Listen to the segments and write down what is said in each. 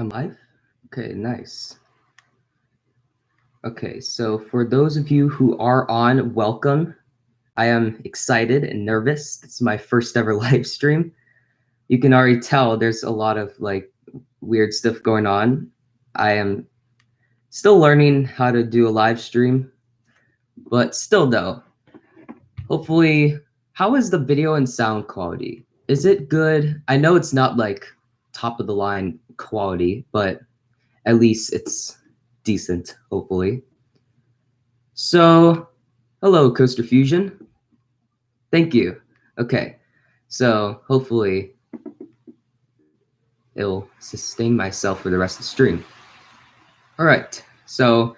I'm live? Okay, nice. Okay, so for those of you who are on, welcome. I am excited and nervous. It's my first ever live stream. You can already tell there's a lot of like weird stuff going on. I am still learning how to do a live stream, but still though, hopefully, how is the video and sound quality? Is it good? I know it's not like top of the line quality, but at least it's decent, hopefully. So, hello, Coaster Fusion. Thank you. Okay, so hopefully it'll sustain myself for the rest of the stream. All right, so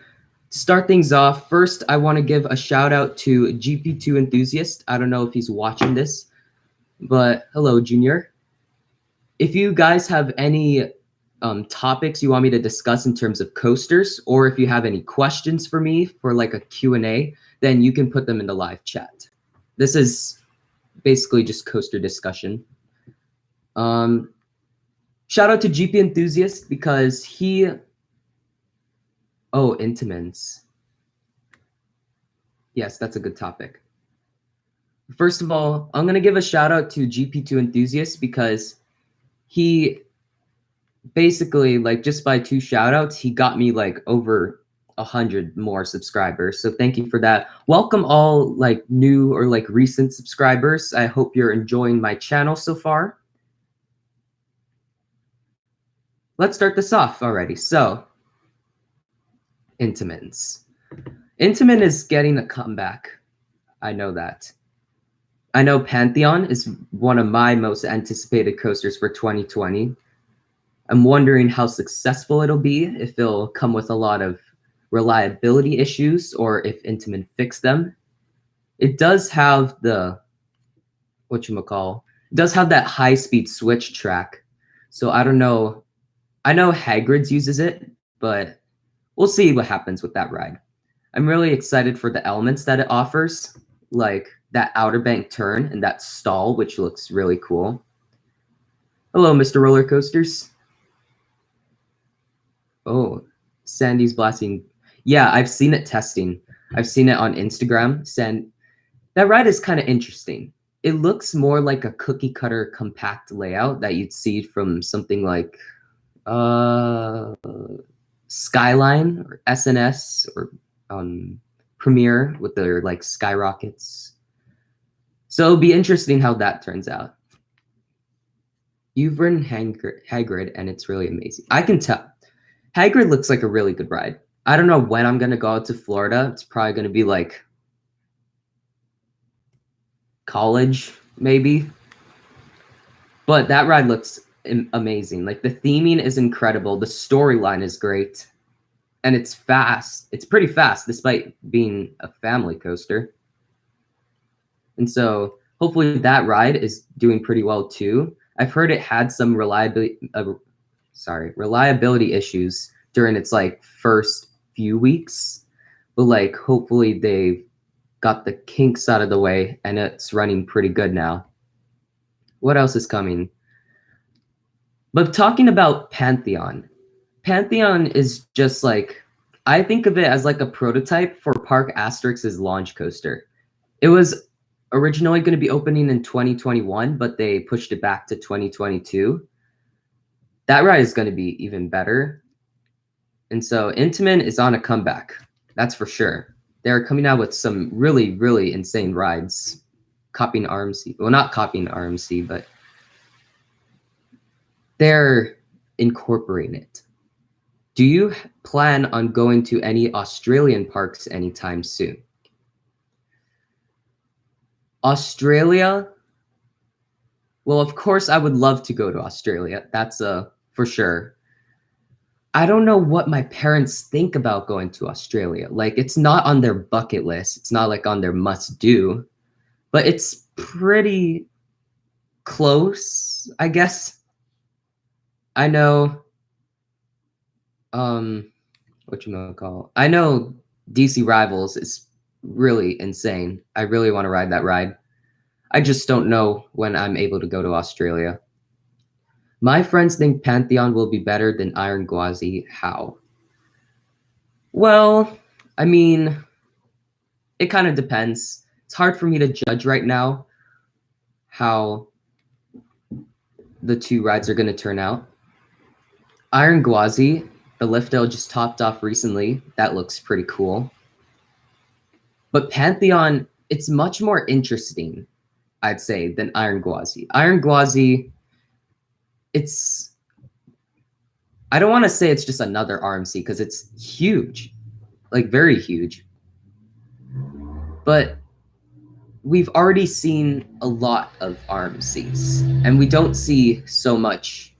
to start things off, first I want to give a shout out to GP2 Enthusiast. I don't know if he's watching this, but hello, Junior. If you guys have any topics you want me to discuss in terms of coasters, or if you have any questions for me for like a Q&A, then you can put them in the live chat. This is basically just coaster discussion. Shout out to GP Enthusiast because he... Oh, Intamins. Yes, that's a good topic. First of all, I'm going to give a shout out to GP2 Enthusiast because he basically, like, just by 2 shout outs, he got me like over 100 more subscribers. So thank you for that. Welcome all like new or like recent subscribers. I hope you're enjoying my channel so far. Let's start this off already. So, Intamins. Intamin is getting a comeback. I know that. I know Pantheon is one of my most anticipated coasters for 2020. I'm wondering how successful it'll be, if it'll come with a lot of reliability issues or if Intamin fixed them. It does have the, whatchamacall, it does have that high-speed switch track. So I don't know. I know Hagrid's uses it, but we'll see what happens with that ride. I'm really excited for the elements that it offers, like that outer bank turn and that stall, which looks really cool. Hello, Mr. Roller Coasters. Oh, Sandy's blasting. Yeah, I've seen it testing. I've seen it on Instagram. That ride is kind of interesting. It looks more like a cookie cutter compact layout that you'd see from something like Skyline or SNS or Premiere with their like skyrockets. So it'll be interesting how that turns out. You've ridden Hagrid and it's really amazing. I can tell. Hagrid looks like a really good ride. I don't know when I'm gonna go out to Florida. It's probably gonna be like college, maybe. But that ride looks amazing. Like the theming is incredible. The storyline is great. And it's fast. It's pretty fast despite being a family coaster. And so hopefully that ride is doing pretty well too. I've heard it had some reliability issues during its like first few weeks, but like hopefully they've got the kinks out of the way and it's running pretty good now. What else is coming? But talking about Pantheon is just like, I think of it as like a prototype for Park Asterix's launch coaster. It was originally going to be opening in 2021, but they pushed it back to 2022. That ride is going to be even better. And so Intamin is on a comeback. That's for sure. They're coming out with some really, really insane rides. Copying RMC. Well, not copying RMC, but they're incorporating it. Do you plan on going to any Australian parks anytime soon? Australia? Well, of course, I would love to go to Australia. That's for sure. I don't know what my parents think about going to Australia. Like, it's not on their bucket list. It's not like on their must-do, but it's pretty close, I guess. I know, whatchamacall, I know DC Rivals is really insane. I really want to ride that ride. I just don't know when I'm able to go to Australia. My friends think Pantheon will be better than Iron Gwazi. How? Well, I mean, it kind of depends. It's hard for me to judge right now how the two rides are going to turn out. Iron Gwazi, the Lifto just topped off recently. That looks pretty cool. But Pantheon, it's much more interesting, I'd say, than Iron Gwazi. Iron Gwazi, it's, I don't want to say it's just another RMC because it's huge, like very huge. But we've already seen a lot of RMCs, and we don't see so much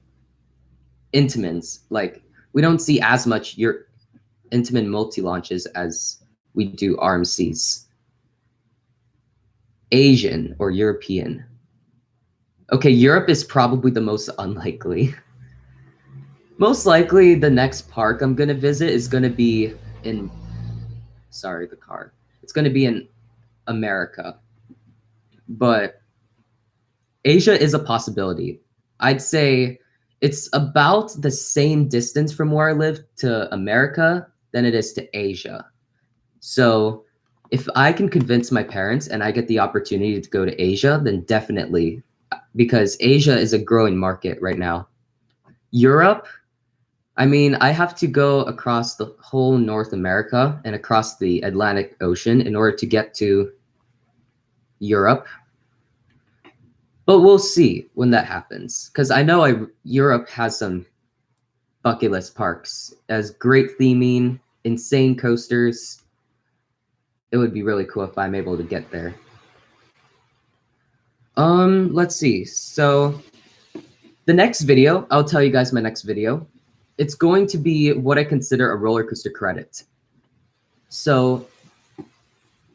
Intamins. Like, we don't see as much your Intamin multi-launches as we do RMCs. Asian or European. Okay, Europe is probably the most unlikely. Most likely the next park I'm gonna visit is gonna be in, sorry, the car. It's gonna be in America. But Asia is a possibility. I'd say it's about the same distance from where I live to America than it is to Asia. So if I can convince my parents and I get the opportunity to go to Asia, then definitely, because Asia is a growing market right now. Europe, I mean, I have to go across the whole North America and across the Atlantic Ocean in order to get to Europe. But we'll see when that happens, because I know Europe has some bucket list parks, as great theming, insane coasters. It would be really cool if I'm able to get there. Let's see. So the next video, I'll tell you guys my next video. It's going to be what I consider a roller coaster credit. So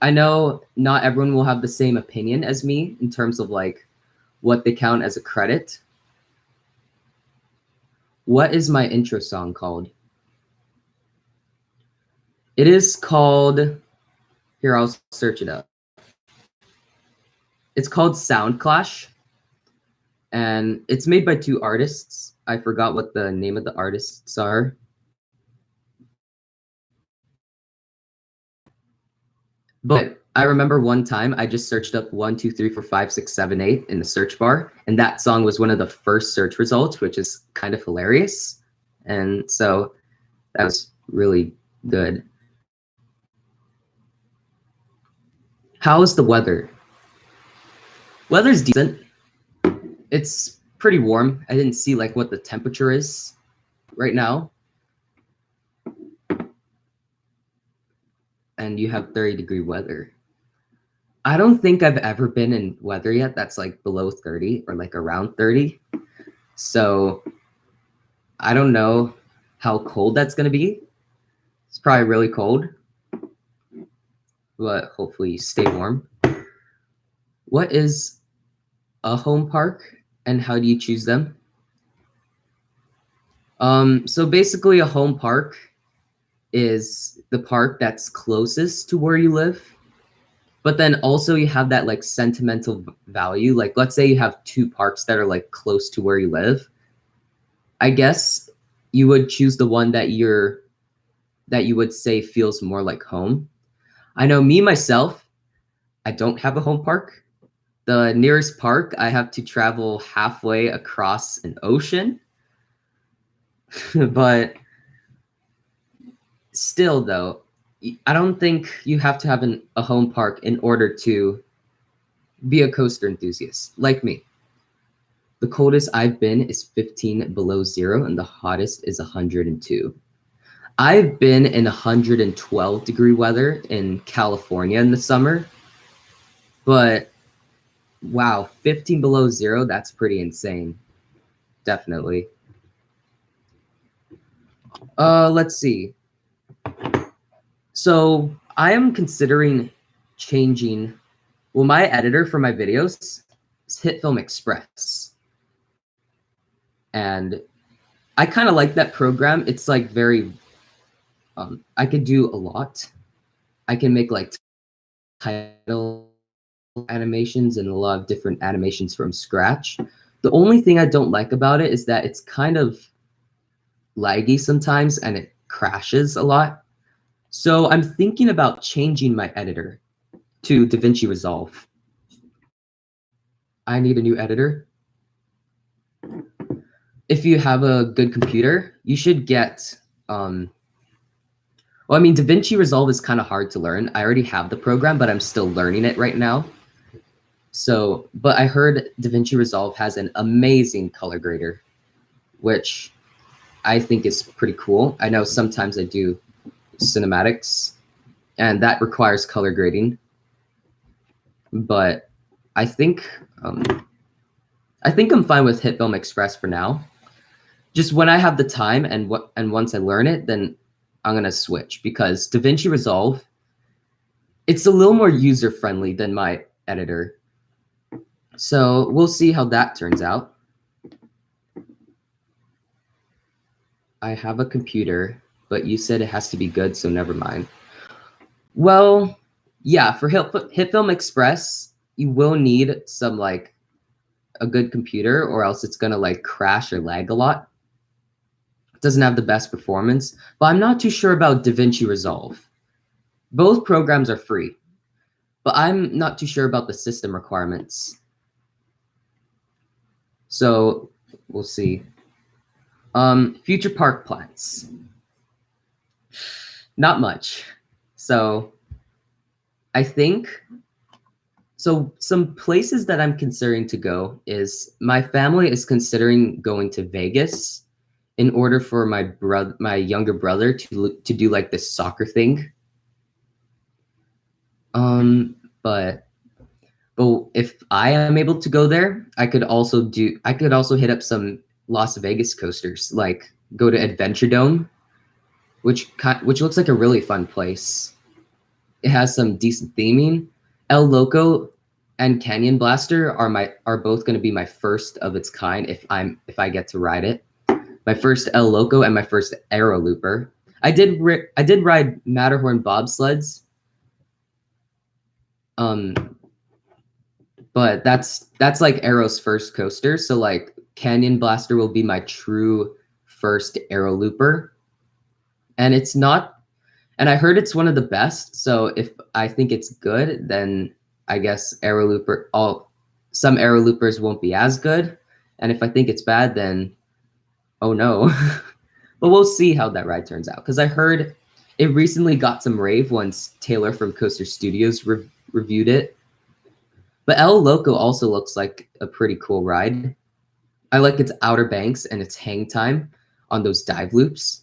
I know not everyone will have the same opinion as me in terms of like what they count as a credit. What is my intro song called? It is called, here, I'll search it up. It's called Sound Clash, and it's made by two artists. I forgot what the name of the artists are. But I remember one time I just searched up 1, 2, 3, 4, 5, 6, 7, 8 in the search bar, and that song was one of the first search results, which is kind of hilarious. And so that was really good. How's the weather? Weather's decent. It's pretty warm. I didn't see like what the temperature is right now. And you have 30-degree weather. I don't think I've ever been in weather yet that's like below 30 or like around 30. So I don't know how cold that's going to be. It's probably really cold, but hopefully you stay warm. What is a home park and how do you choose them? So basically a home park is the park that's closest to where you live. But then also you have that like sentimental value. Like let's say you have two parks that are like close to where you live. I guess you would choose the one that you would say feels more like home. I know me myself, I don't have a home park. The nearest park, I have to travel halfway across an ocean. But still though, I don't think you have to have a home park in order to be a coaster enthusiast like me. The coldest I've been is 15 below zero, and the hottest is 102. I've been in 112-degree weather in California in the summer, but wow, 15 below zero, that's pretty insane. Definitely. Let's see. So I am considering changing, well, my editor for my videos is HitFilm Express. And I kind of like that program. It's like very, I could do a lot. I can make like title animations and a lot of different animations from scratch. The The only thing I don't like about it is that it's kind of laggy sometimes and it crashes a lot. So I'm thinking about changing my editor to DaVinci Resolve. I need a new editor. If you have a good computer, you should get, well, I mean, DaVinci Resolve is kind of hard to learn. I already have the program, but I'm still learning it right now. So, but I heard DaVinci Resolve has an amazing color grader, which I think is pretty cool. I know sometimes I do cinematics, and that requires color grading. But I think I'm fine with HitFilm Express for now. Just when I have the time and once I learn it, then I'm gonna switch, because DaVinci Resolve, it's a little more user friendly than my editor. So we'll see how that turns out. I have a computer, but you said it has to be good, so never mind. Well, yeah, for HitFilm Express, you will need some like a good computer, or else it's gonna like crash or lag a lot. It doesn't have the best performance, but I'm not too sure about DaVinci Resolve. Both programs are free, but I'm not too sure about the system requirements. So we'll see. Future park plans. Not much. So I think, so some places that I'm considering to go is, my family is considering going to Vegas in order for my younger brother to do like this soccer thing. But if I am able to go there, I could also hit up some Las Vegas coasters, like go to Adventure Dome, which looks like a really fun place. It has some decent theming. El Loco and Canyon Blaster are both going to be my first of its kind if I get to ride it. My first El Loco and my first Aero Looper. I did ride Matterhorn bobsleds. But that's like Aero's first coaster. So like Canyon Blaster will be my true first Aero Looper. And it's not, and I heard it's one of the best. So if I think it's good, then I guess some Aero Loopers won't be as good. And if I think it's bad, then oh no. But we'll see how that ride turns out. Because I heard it recently got some rave once Taylor from Coaster Studios reviewed it. But El Loco also looks like a pretty cool ride. I like its outer banks and its hang time on those dive loops.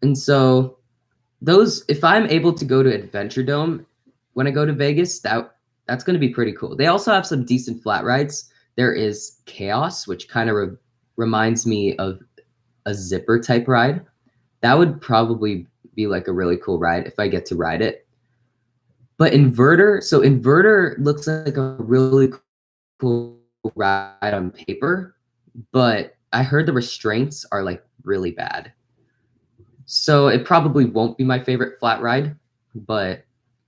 And so if I'm able to go to Adventure Dome when I go to Vegas, that's going to be pretty cool. They also have some decent flat rides. There is Chaos, which kind of reminds me of a zipper type ride. That would probably be like a really cool ride if I get to ride it. But Inverter looks like a really cool ride on paper, but I heard the restraints are like really bad. So it probably won't be my favorite flat ride, but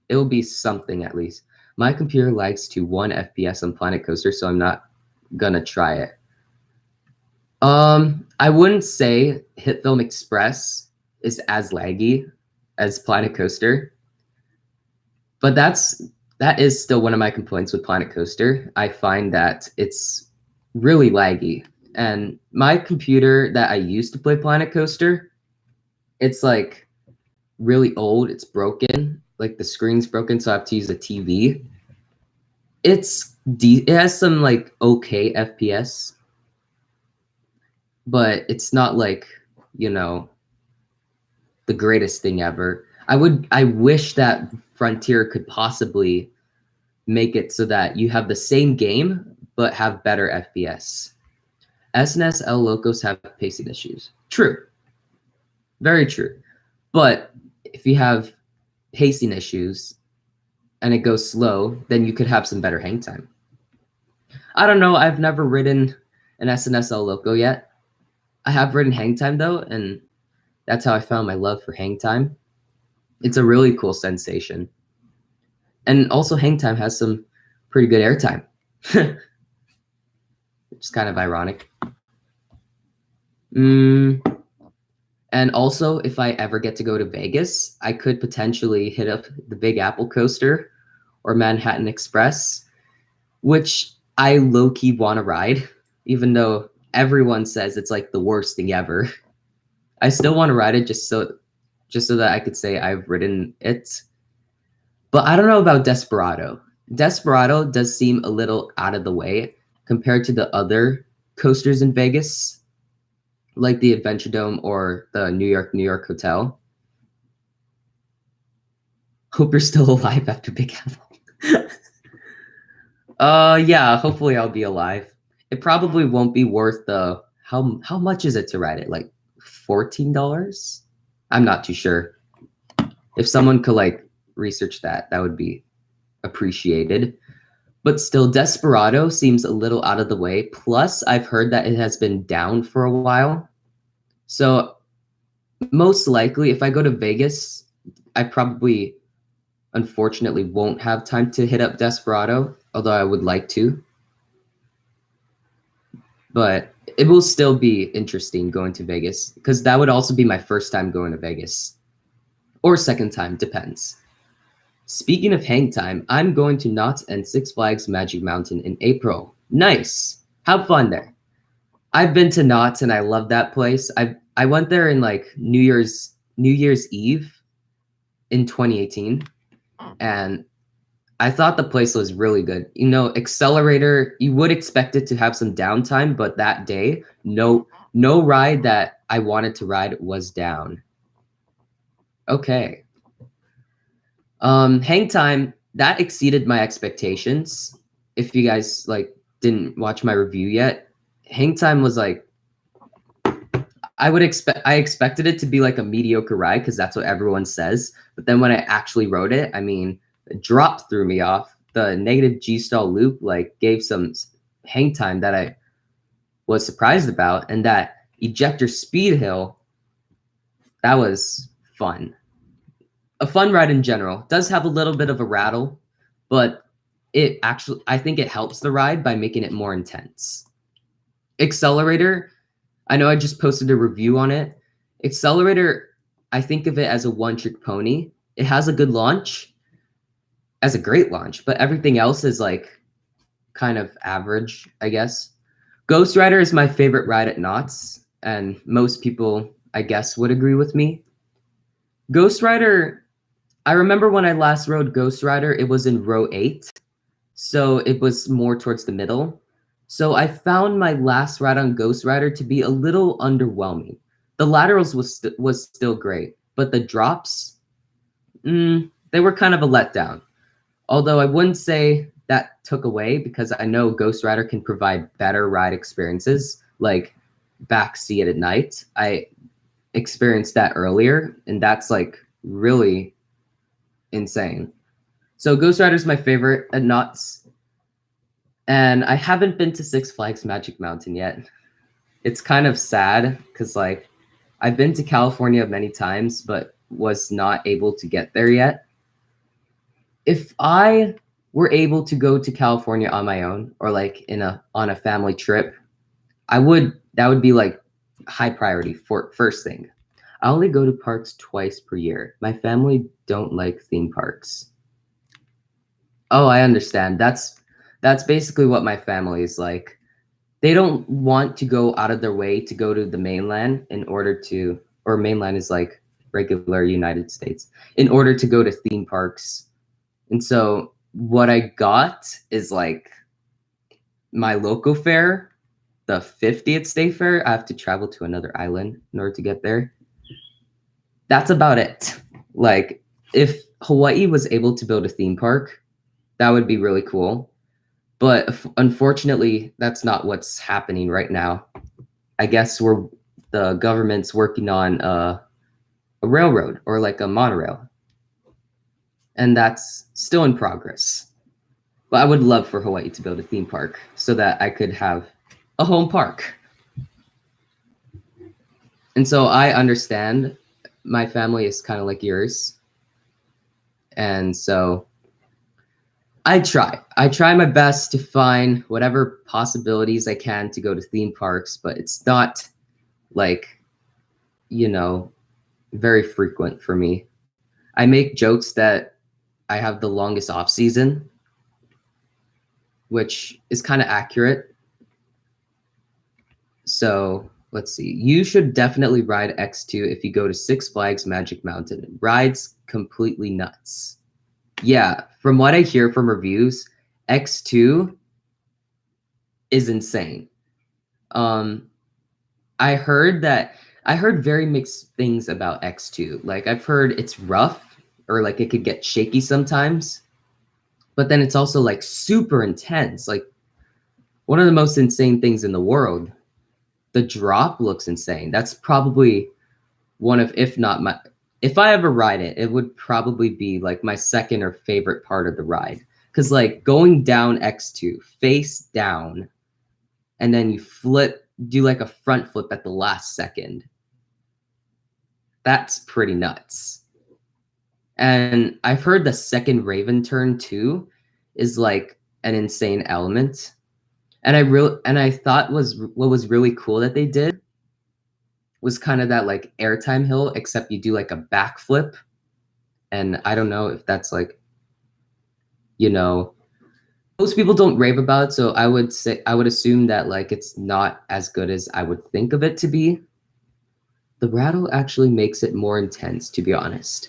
it will be something at least. My computer lags to 1 FPS on Planet Coaster, so I'm not gonna try it. I wouldn't say HitFilm Express is as laggy as Planet Coaster. But that is still one of my complaints with Planet Coaster. I find that it's really laggy. And my computer that I used to play Planet Coaster, it's like really old. It's broken. Like the screen's broken, so I have to use a TV. It has some like okay FPS, but it's not like, the greatest thing ever. I wish that Frontier could possibly make it so that you have the same game but have better FPS. SNS El Locos have pacing issues. True. Very true. But if you have pacing issues and it goes slow, then you could have some better hang time. I don't know. I've never ridden an SNS El Loco yet. I have ridden hang time though, and that's how I found my love for hang time. It's a really cool sensation. And also hang time has some pretty good airtime. It's kind of ironic. And also, if I ever get to go to Vegas, I could potentially hit up the Big Apple Coaster or Manhattan Express, which I low-key want to ride, even though everyone says it's like the worst thing ever. I still want to ride it just so that I could say I've ridden it. But I don't know about Desperado. Desperado does seem a little out of the way compared to the other coasters in Vegas, like the Adventure Dome or the New York Hotel. Hope you're still alive after Big Apple. Yeah, hopefully I'll be alive. It probably won't be worth the how much is it to ride it? Like $14? I'm not too sure. If someone could like research that, that would be appreciated. But still, Desperado seems a little out of the way. Plus, I've heard that it has been down for a while. So most likely, if I go to Vegas, I probably, unfortunately, won't have time to hit up Desperado, although I would like to. But it will still be interesting going to Vegas, because that would also be my first time going to Vegas. Or second time, depends. Speaking of hang time, I'm going to Knott's and Six Flags Magic Mountain in April. Nice. Have fun there. I've been to Knott's and I love that place. I went there in like New Year's Eve in 2018, and I thought the place was really good. You know, Accelerator, you would expect it to have some downtime, but that day, no ride that I wanted to ride was down. Okay. Hang time, that exceeded my expectations. If you guys like didn't watch my review yet, hang time was like, I expected it to be like a mediocre ride because that's what everyone says. But then when I actually rode it, I mean, the drop threw me off. The negative G-stall loop like gave some hang time that I was surprised about, and that ejector speed hill, that was fun. A fun ride in general. Does have a little bit of a rattle, but it actually, I think it helps the ride by making it more intense. Accelerator, I know I just posted a review on it. Accelerator, I think of it as a one-trick pony. It has a good launch, as a great launch, but everything else is like kind of average, I guess. Ghost Rider is my favorite ride at Knott's, and most people, I guess, would agree with me. Ghost Rider, I remember when I last rode Ghost Rider, it was in row 8, so it was more towards the middle. So I found my last ride on Ghost Rider to be a little underwhelming. The laterals was still great, but the drops, they were kind of a letdown. Although I wouldn't say that took away, because I know Ghost Rider can provide better ride experiences, like backseat at night. I experienced that earlier, and that's like really insane. So Ghost Rider is my favorite at Knott's, and I haven't been to Six Flags Magic Mountain yet. It's kind of sad because like I've been to California many times, but was not able to get there yet. If I were able to go to California on my own, or like on a family trip, that would be like high priority for first thing. I only go to parks twice per year. My family don't like theme parks. Oh, I understand. That's basically what my family is like. They don't want to go out of their way to go to the mainland in order to, or mainland is like regular United States, in order to go to theme parks. And so what I got is like my local fare, the 50th state fare. I have to travel to another island in order to get there. That's about it. Like, if Hawaii was able to build a theme park, that would be really cool. But unfortunately, that's not what's happening right now. I guess the government's working on a railroad, or like a monorail. And that's still in progress. But I would love for Hawaii to build a theme park so that I could have a home park. And so I understand my family is kind of like yours. And so I try my best to find whatever possibilities I can to go to theme parks, but it's not like, you know, very frequent for me. I make jokes that I have the longest off season, which is kind of accurate. So let's see. You should definitely ride X2 if you go to Six Flags Magic Mountain. Ride's completely nuts. Yeah, from what I hear from reviews, X2 is insane. Um, I heard that I heard very mixed things about X2. Like I've heard it's rough or like it could get shaky sometimes, but then it's also like super intense. Like one of the most insane things in the world. The drop looks insane. That's probably one of, if not my, if I ever ride it, it would probably be like my second or favorite part of the ride. Cause like going down X2 face down and then you flip, do like a front flip at the last second. That's pretty nuts. And I've heard the second Raven turn too is like an insane element. And I thought was what was really cool that they did was kind of that like airtime hill, except you do like a backflip. And I don't know if that's like, you know, most people don't rave about it. So I would assume that like it's not as good as I would think of it to be. The rattle actually makes it more intense, to be honest.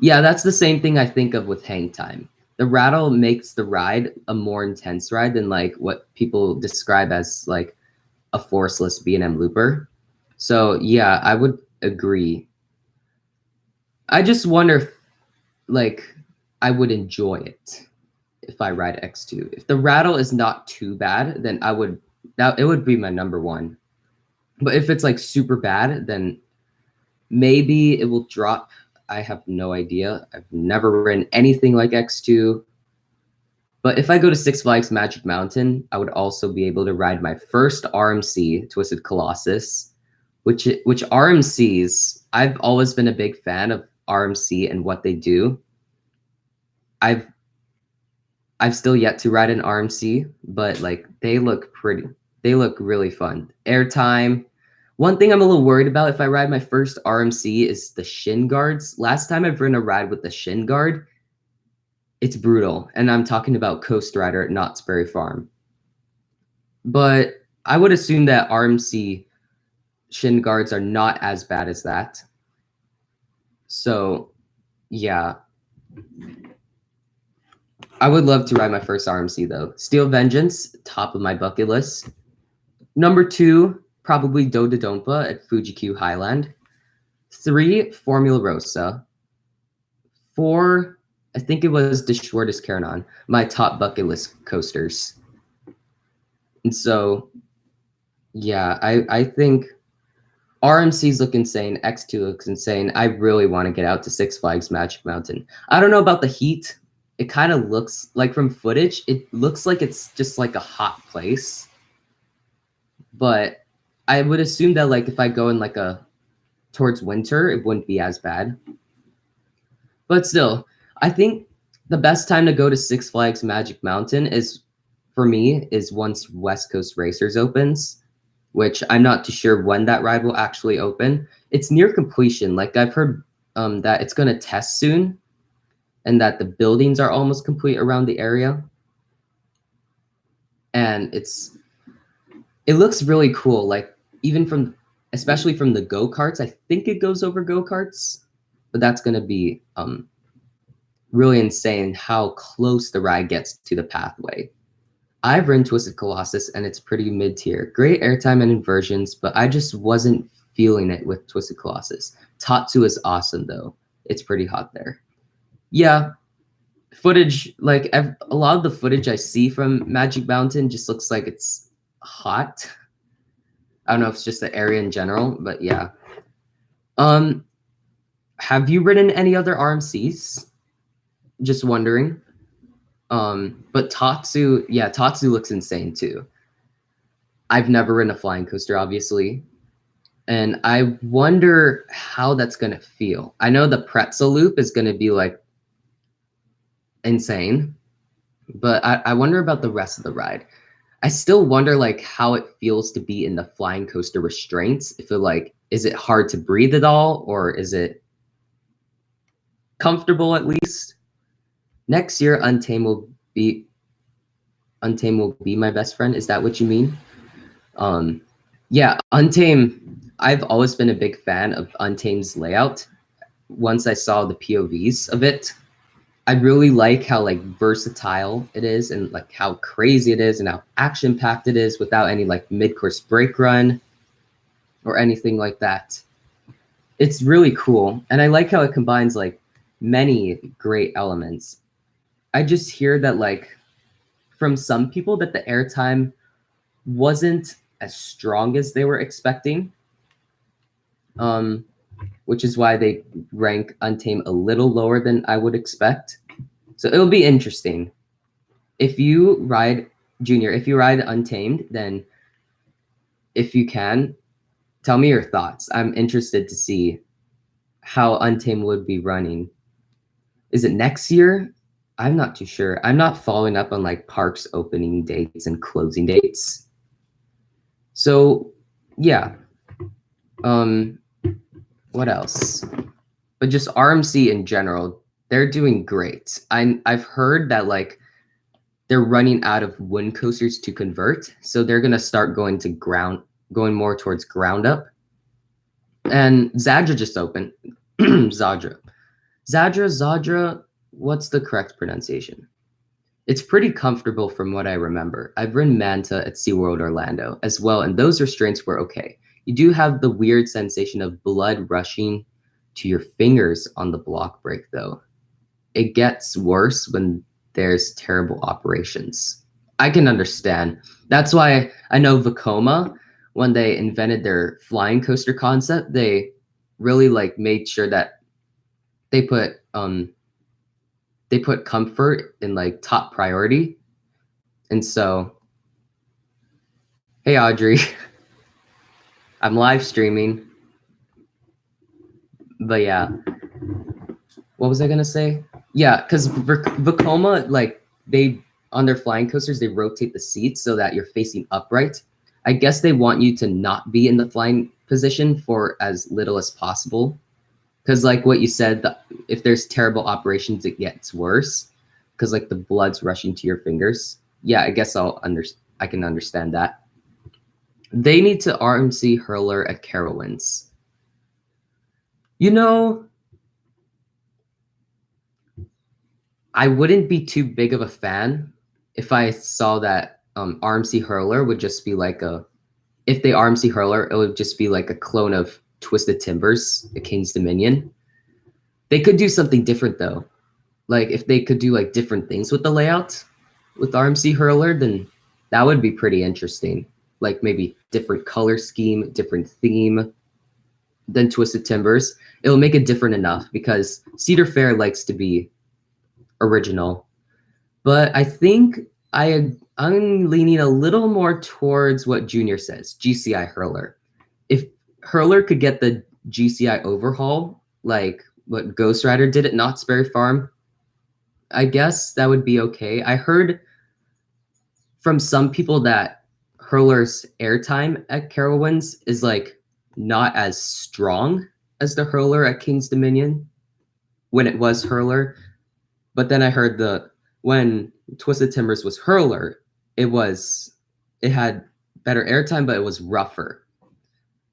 Yeah, that's the same thing I think of with hang time. The rattle makes the ride a more intense ride than like what people describe as like a forceless B&M looper. So yeah, I would agree. I just wonder if like I would enjoy it if I ride X2. If the rattle is not too bad, then it would be my number one. But if it's like super bad, then maybe it will drop. I have no idea. I've never ridden anything like X2. But if I go to Six Flags Magic Mountain, I would also be able to ride my first RMC, Twisted Colossus, which RMCs, I've always been a big fan of RMC and what they do. I've still yet to ride an RMC, but like they look really fun. Airtime. One thing I'm a little worried about if I ride my first RMC is the shin guards. Last time I've ridden a ride with the shin guard, it's brutal. And I'm talking about Coast Rider at Knott's Berry Farm. But I would assume that RMC shin guards are not as bad as that. So yeah. I would love to ride my first RMC though. Steel Vengeance, top of my bucket list. Number 2, probably Dodonpa at Fuji-Q Highland. 3, Formula Rosa. 4, I think it was the Shortest Caranon, my top bucket list coasters. And so, yeah, I think RMCs look insane. X2 looks insane. I really want to get out to Six Flags Magic Mountain. I don't know about the heat. It kind of looks like from footage, it looks like it's just like a hot place. But I would assume that like if I go in like towards winter, it wouldn't be as bad. But still, I think the best time to go to Six Flags Magic Mountain is, for me, is once West Coast Racers opens, which I'm not too sure when that ride will actually open. It's near completion. Like I've heard that it's going to test soon and that the buildings are almost complete around the area. And it looks really cool. Like even especially from the go-karts, I think it goes over go-karts, but that's going to be really insane how close the ride gets to the pathway. I've ridden Twisted Colossus and it's pretty mid-tier. Great airtime and inversions, but I just wasn't feeling it with Twisted Colossus. Tatsu is awesome though. It's pretty hot there. Yeah, footage, like a lot of the footage I see from Magic Mountain just looks like it's hot. I don't know if it's just the area in general, but yeah. Have you ridden any other RMCs? Just wondering. But Tatsu, yeah, Tatsu looks insane too. I've never ridden a flying coaster, obviously. And I wonder how that's gonna feel. I know the pretzel loop is gonna be like insane. But I wonder about the rest of the ride. I still wonder like how it feels to be in the flying coaster restraints. If it like, is it hard to breathe at all, or is it comfortable at least? Next year, Untamed will be my best friend. Is that what you mean? Yeah, Untamed. I've always been a big fan of Untamed's layout. Once I saw the POVs of it, I really like how like versatile it is and like how crazy it is and how action packed it is without any like mid course break run or anything like that. It's really cool, and I like how it combines like many great elements. I just hear that like from some people that the airtime wasn't as strong as they were expecting, which is why they rank Untamed a little lower than I would expect. So it'll be interesting. If you ride Junior, if you ride Untamed, then if you can, tell me your thoughts. I'm interested to see how Untamed would be running. Is it next year? I'm not too sure. I'm not following up on like parks opening dates and closing dates. So yeah. What else? But just RMC in general, they're doing great. I've heard that like they're running out of wind coasters to convert, so they're gonna start going more towards ground up. And Zadra just opened. Zadra. What's the correct pronunciation? It's pretty comfortable from what I remember. I've ridden Manta at SeaWorld Orlando as well, and those restraints were okay. You do have the weird sensation of blood rushing to your fingers on the block break, though. It gets worse when there's terrible operations. I can understand. That's why I know Vekoma, when they invented their flying coaster concept, they really like made sure that they put comfort in like top priority. And so, hey Audrey, I'm live streaming. But yeah, what was I gonna say? Yeah, because Vekoma, like they on their flying coasters, they rotate the seats so that you're facing upright. I guess they want you to not be in the flying position for as little as possible. Because like what you said, if there's terrible operations, it gets worse. Because like the blood's rushing to your fingers. Yeah, I guess I can understand that. They need to RMC Hurler at Carowinds. You know, I wouldn't be too big of a fan if I saw that RMC Hurler would just be like if they RMC Hurler, it would just be like a clone of Twisted Timbers, the King's Dominion. They could do something different though. Like if they could do like different things with the layout with RMC Hurler, then that would be pretty interesting. Like maybe different color scheme, different theme than Twisted Timbers. It'll make it different enough because Cedar Fair likes to be original. But I think I'm leaning a little more towards what Junior says, GCI Hurler. If Hurler could get the GCI overhaul, like what Ghost Rider did at Knott's Berry Farm, I guess that would be okay. I heard from some people that Hurler's airtime at Carowinds is like not as strong as the Hurler at King's Dominion when it was Hurler. But then I heard when Twisted Timbers was Hurler, it had better airtime, but it was rougher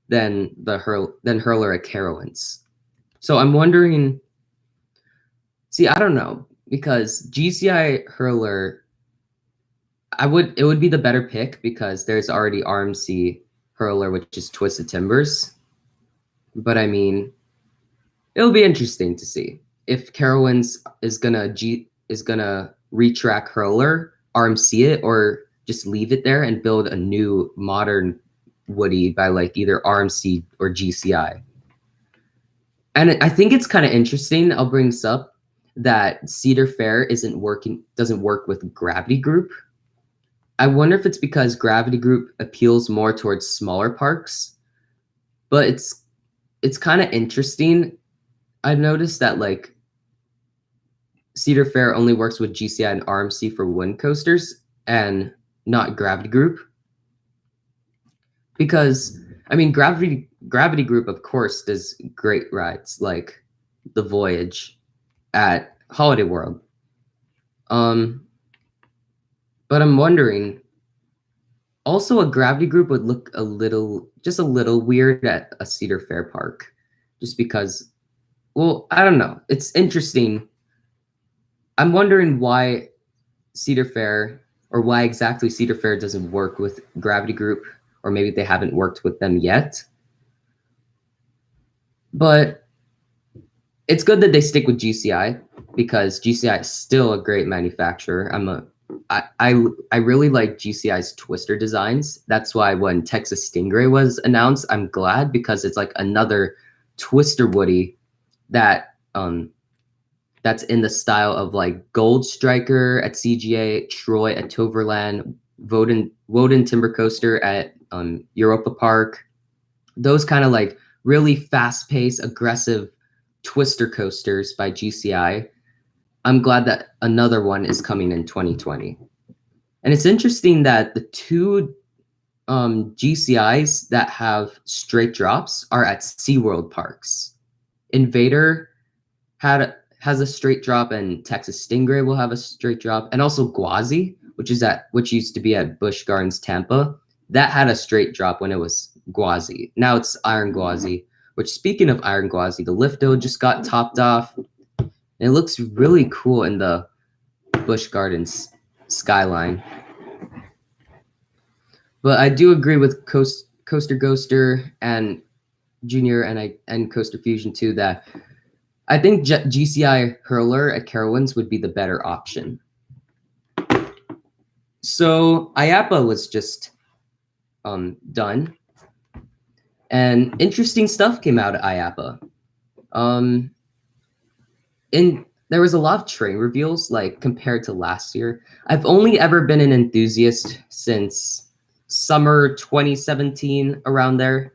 than Hurler at Carowinds. So I'm wondering. See, I don't know, because GCI Hurler, it would be the better pick because there's already RMC Hurler, which is Twisted Timbers. But I mean, it'll be interesting to see if Carowinds is gonna retrack Hurler, RMC it, or just leave it there and build a new modern Woody by like either RMC or GCI. And I think it's kind of interesting. I'll bring this up that Cedar Fair doesn't work with Gravity Group. I wonder if it's because Gravity Group appeals more towards smaller parks, but it's kind of interesting. I've noticed that like Cedar Fair only works with GCI and RMC for wind coasters and not Gravity Group. Because I mean, Gravity Group, of course, does great rides like the Voyage at Holiday World. But I'm wondering, also a Gravity Group would look just a little weird at a Cedar Fair park, just because, well, I don't know. It's interesting. I'm wondering why Cedar Fair, or why exactly Cedar Fair doesn't work with Gravity Group, or maybe they haven't worked with them yet. But it's good that they stick with GCI, because GCI is still a great manufacturer. I really like GCI's Twister designs. That's why when Texas Stingray was announced, I'm glad, because it's like another Twister Woody that that's in the style of like Gold Striker at CGA, Troy at Toverland, Woden Timber Coaster at Europa Park. Those kind of like really fast-paced, aggressive Twister coasters by GCI. I'm glad that another one is coming in 2020. And it's interesting that the two GCIs that have straight drops are at SeaWorld parks. Invader has a straight drop, and Texas Stingray will have a straight drop, and also Gwazi, which used to be at Busch Gardens Tampa, that had a straight drop when it was Gwazi. Now it's Iron Gwazi, which, speaking of Iron Gwazi, the lifto just got topped off. And it looks really cool in the Busch Gardens skyline. But I do agree with Coaster Ghoster and Junior and Coaster Fusion too, that I think GCI Hurler at Carowinds would be the better option. So IAAPA was just done, and interesting stuff came out at IAAPA. There was a lot of train reveals, like, compared to last year. I've only ever been an enthusiast since summer 2017, around there.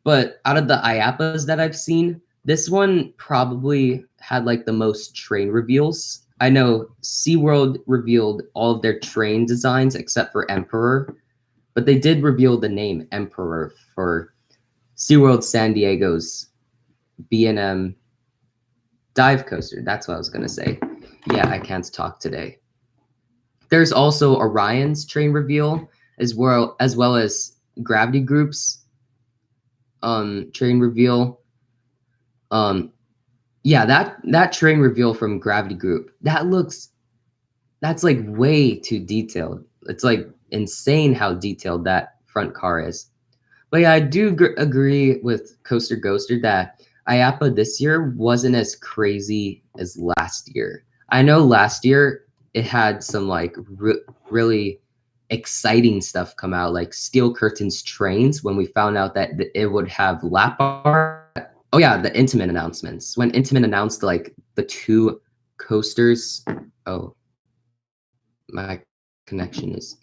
But out of the IAAPAs that I've seen, this one probably had like the most train reveals. I know SeaWorld revealed all of their train designs except for Emperor, but they did reveal the name Emperor for SeaWorld San Diego's B&M dive coaster. That's what I was gonna say. Yeah, I can't talk today. There's also Orion's train reveal, as well as Gravity Group's train reveal. Yeah, that train reveal from Gravity Group, that's like way too detailed. It's like insane how detailed that front car is. But yeah, I do agree with Coaster Ghoster that IAAPA this year wasn't as crazy as last year. I know last year it had some like really exciting stuff come out, like Steel Curtains Trains, when we found out that it would have lap bar. Oh yeah, the Intamin announcements. When Intamin announced like the two coasters. Oh, my connection is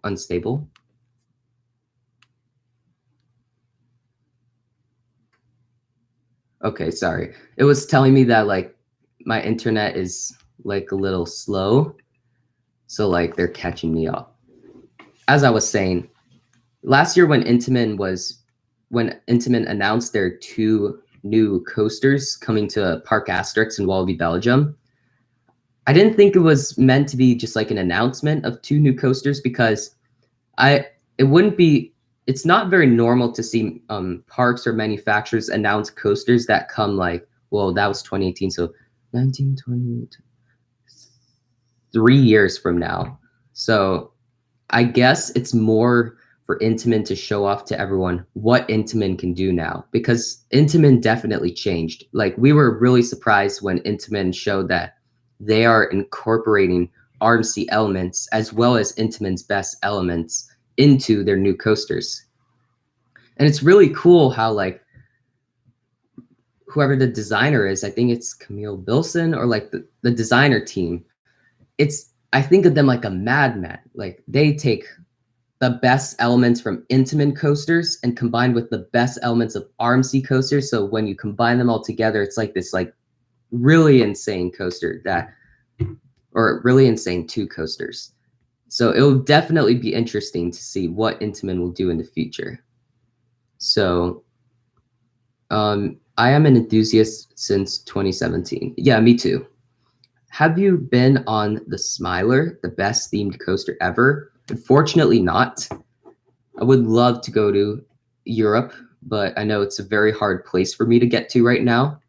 unstable. Okay, sorry. It was telling me that like my internet is like a little slow. So like they're catching me up. As I was saying, last year when Intamin announced their two new coasters coming to Parc Asterix in Walibi, Belgium, I didn't think it was meant to be just like an announcement of two new coasters, because it's not very normal to see parks or manufacturers announce coasters that come like, well, that was 2018, so 19, 20, 3 years from now. So I guess it's more for Intamin to show off to everyone what Intamin can do now, because Intamin definitely changed. Like, we were really surprised when Intamin showed that they are incorporating RMC elements as well as Intamin's best elements into their new coasters. And it's really cool how like whoever the designer is, I think it's Camille Bilson, or like the designer team, I think of them like a madman. Like, they take the best elements from Intamin coasters and combine with the best elements of RMC coasters. So when you combine them all together, it's like this like really insane coaster or really insane two coasters. So it will definitely be interesting to see what Intamin will do in the future. So I am an enthusiast since 2017. Yeah, me too. Have you been on the Smiler, the best themed coaster ever? Unfortunately not. I would love to go to Europe, but I know it's a very hard place for me to get to right now.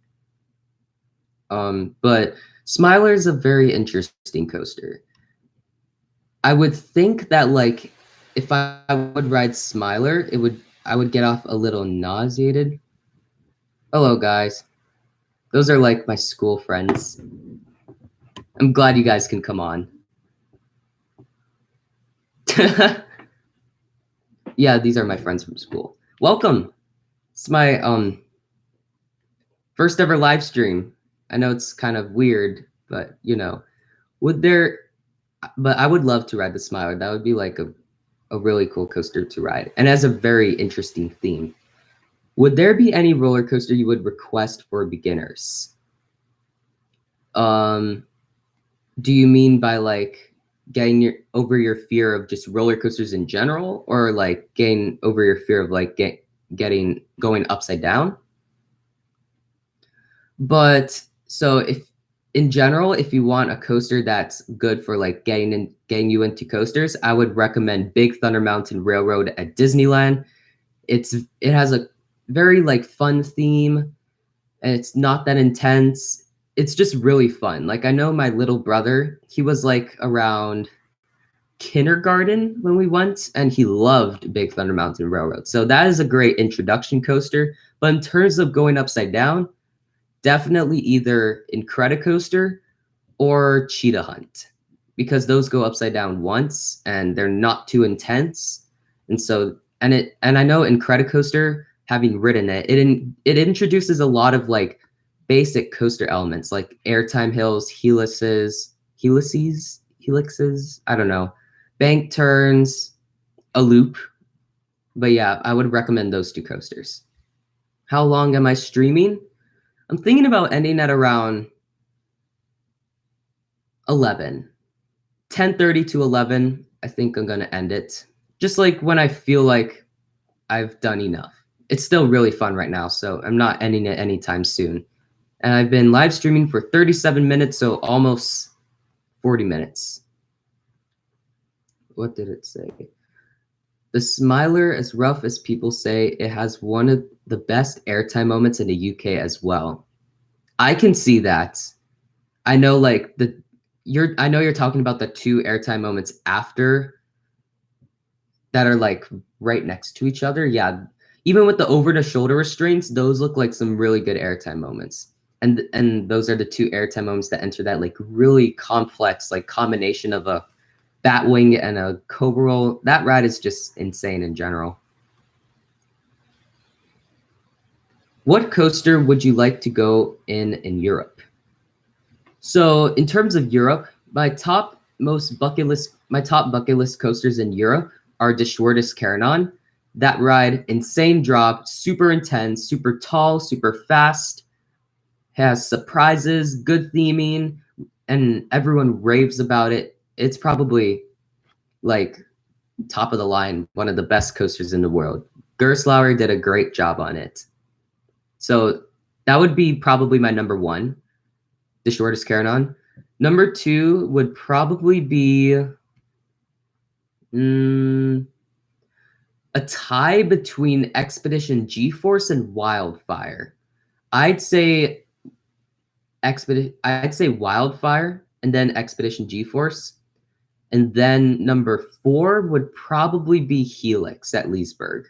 But Smiler is a very interesting coaster. I would think that like if I would ride Smiler, I would get off a little nauseated. Hello guys. Those are like my school friends. I'm glad you guys can come on. Yeah, these are my friends from school. Welcome. It's my first ever live stream. I know it's kind of weird, but you know, but I would love to ride the Smiler. That would be like a really cool coaster to ride, and has a very interesting theme. Would there be any roller coaster you would request for beginners? Do you mean by like getting over your fear of just roller coasters in general, or like getting over your fear of like going upside down? But so if in general, if you want a coaster that's good for like getting you into coasters, I would recommend Big Thunder Mountain Railroad at Disneyland. It has a very like fun theme, and it's not that intense. It's just really fun. Like I know my little brother, he was like around kindergarten when we went, and he loved Big Thunder Mountain Railroad. So that is a great introduction coaster. But in terms of going upside down, definitely either Incredicoaster or Cheetah Hunt, because those go upside down once and they're not too intense. And so and I know Incredicoaster, having ridden it introduces a lot of like basic coaster elements like airtime hills, helixes, I don't know, bank turns, a loop. But yeah, I would recommend those two coasters. How long am I streaming? I'm thinking about ending at around 11. 10:30 to 11, I think I'm going to end it. Just like when I feel like I've done enough. It's still really fun right now, so I'm not ending it anytime soon. And I've been live streaming for 37 minutes, so almost 40 minutes. What did it say? The Smiler, as rough as people say, it has one of the best airtime moments in the UK as well. I can see that. I know like I know you're talking about the two airtime moments after that are like right next to each other. Yeah. Even with the over the shoulder restraints, those look like some really good airtime moments. And those are the two airtime moments that enter that like really complex like combination of a Batwing and a Cobra Roll. That ride is just insane in general. What coaster would you like to go in Europe? So in terms of Europe, my top bucket list coasters in Europe are De Schwartes Carillon. That ride, insane drop, super intense, super tall, super fast, has surprises, good theming, and everyone raves about it. It's probably like top of the line, one of the best coasters in the world. Gerstlauer did a great job on it. So that would be probably my number one, De Schwartes Carillon. Number two would probably be a tie between Expedition G-Force and Wildfire. I'd say Wildfire and then Expedition G-Force. And then number four would probably be Helix at Leesburg.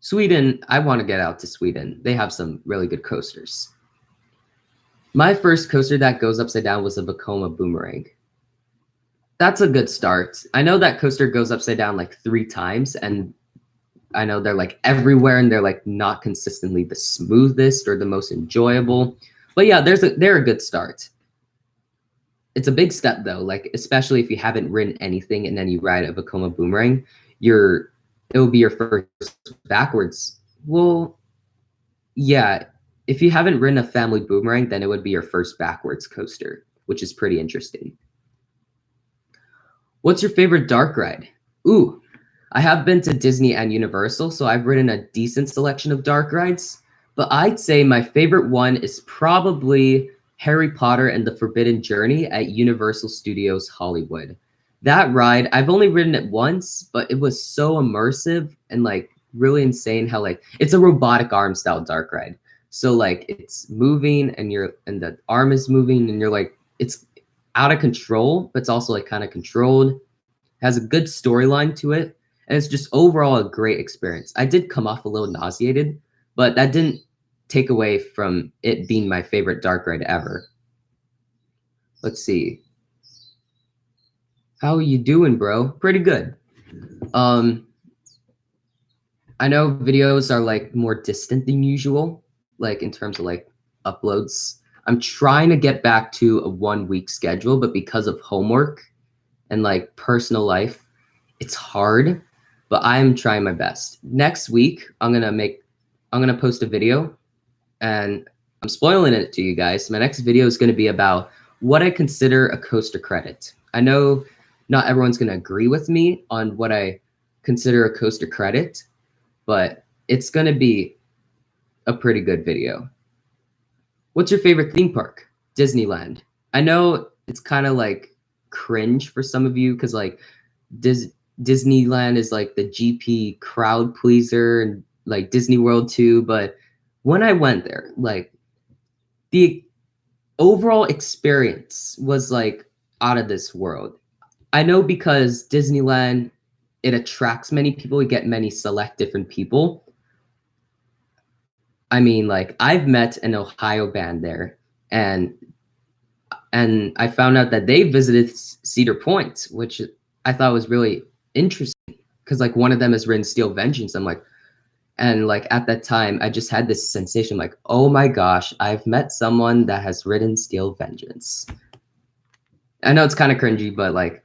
Sweden, I want to get out to Sweden. They have some really good coasters. My first coaster that goes upside down was a Vekoma Boomerang. That's a good start. I know that coaster goes upside down like 3 times, and I know they're like everywhere and they're like not consistently the smoothest or the most enjoyable. But yeah, they're a good start. It's a big step though, like especially if you haven't ridden anything and then you ride a Vekoma Boomerang, it will be your first backwards. Well, yeah, if you haven't ridden a family boomerang, then it would be your first backwards coaster, which is pretty interesting. What's your favorite dark ride? Ooh, I have been to Disney and Universal, so I've ridden a decent selection of dark rides, but I'd say my favorite one is probably Harry Potter and the Forbidden Journey at Universal Studios Hollywood. That ride, I've only ridden it once, but it was so immersive and like really insane how like it's a robotic arm style dark ride. So like it's moving and the arm is moving and you're like it's out of control, but it's also like kind of controlled. Has a good storyline to it, and it's just overall a great experience. I did come off a little nauseated, but that didn't take away from it being my favorite dark ride ever. Let's see. How are you doing, bro? Pretty good. Um, I know videos are like more distant than usual, like in terms of like uploads. I'm trying to get back to a 1 week schedule, but because of homework and like personal life, it's hard, but I'm trying my best. Next week, I'm gonna post a video, and I'm spoiling it to you guys. My next video is gonna be about what I consider a coaster credit. I know not everyone's gonna agree with me on what I consider a coaster credit, but it's gonna be a pretty good video. What's your favorite theme park? Disneyland. I know it's kind of like cringe for some of you because like Disneyland is like the GP crowd pleaser and like Disney World too. But when I went there, like the overall experience was like out of this world. I know because Disneyland, it attracts many people, you get many select different people. I mean, like I've met an Ohio band there, and I found out that they visited Cedar Point, which I thought was really interesting because like one of them has written Steel Vengeance. I'm like, and like at that time, I just had this sensation like, oh my gosh, I've met someone that has written Steel Vengeance. I know it's kind of cringy, but like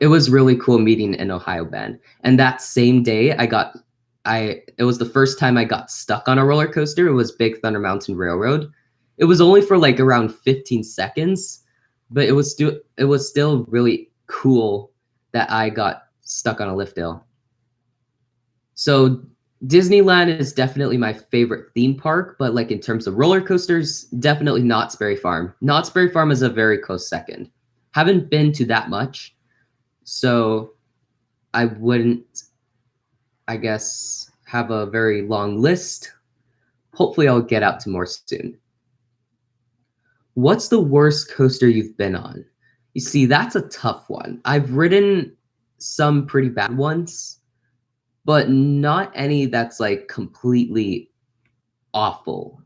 it was really cool meeting an Ohio band. And that same day, it was the first time I got stuck on a roller coaster. It was Big Thunder Mountain Railroad. It was only for like around 15 seconds, but it was still really cool that I got stuck on a lift hill. So Disneyland is definitely my favorite theme park, but like in terms of roller coasters, definitely Knott's Berry Farm. Knott's Berry Farm is a very close second. Haven't been to that much, so I wouldn't, I guess, have a very long list. Hopefully I'll get out to more soon. What's the worst coaster you've been on? You see, that's a tough one. I've ridden some pretty bad ones, but not any that's like completely awful.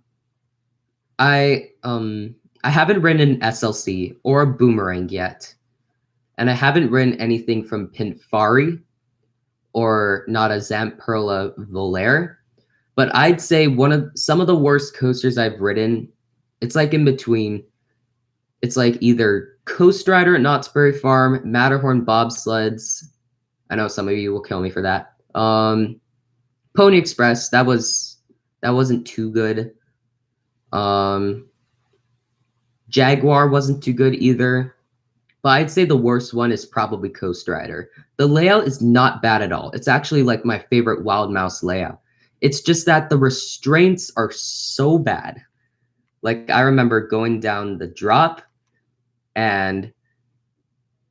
I haven't ridden an SLC or a boomerang yet, and I haven't ridden anything from Pinfari or not a Zamperla Volaire. But I'd say some of the worst coasters I've ridden, it's like in between. It's like either Coast Rider at Knott's Berry Farm, Matterhorn bobsleds. I know some of you will kill me for that. Pony Express, that wasn't too good. Jaguar wasn't too good either. But I'd say the worst one is probably Coast Rider. The layout is not bad at all. It's actually like my favorite Wild Mouse layout. It's just that the restraints are so bad. Like I remember going down the drop and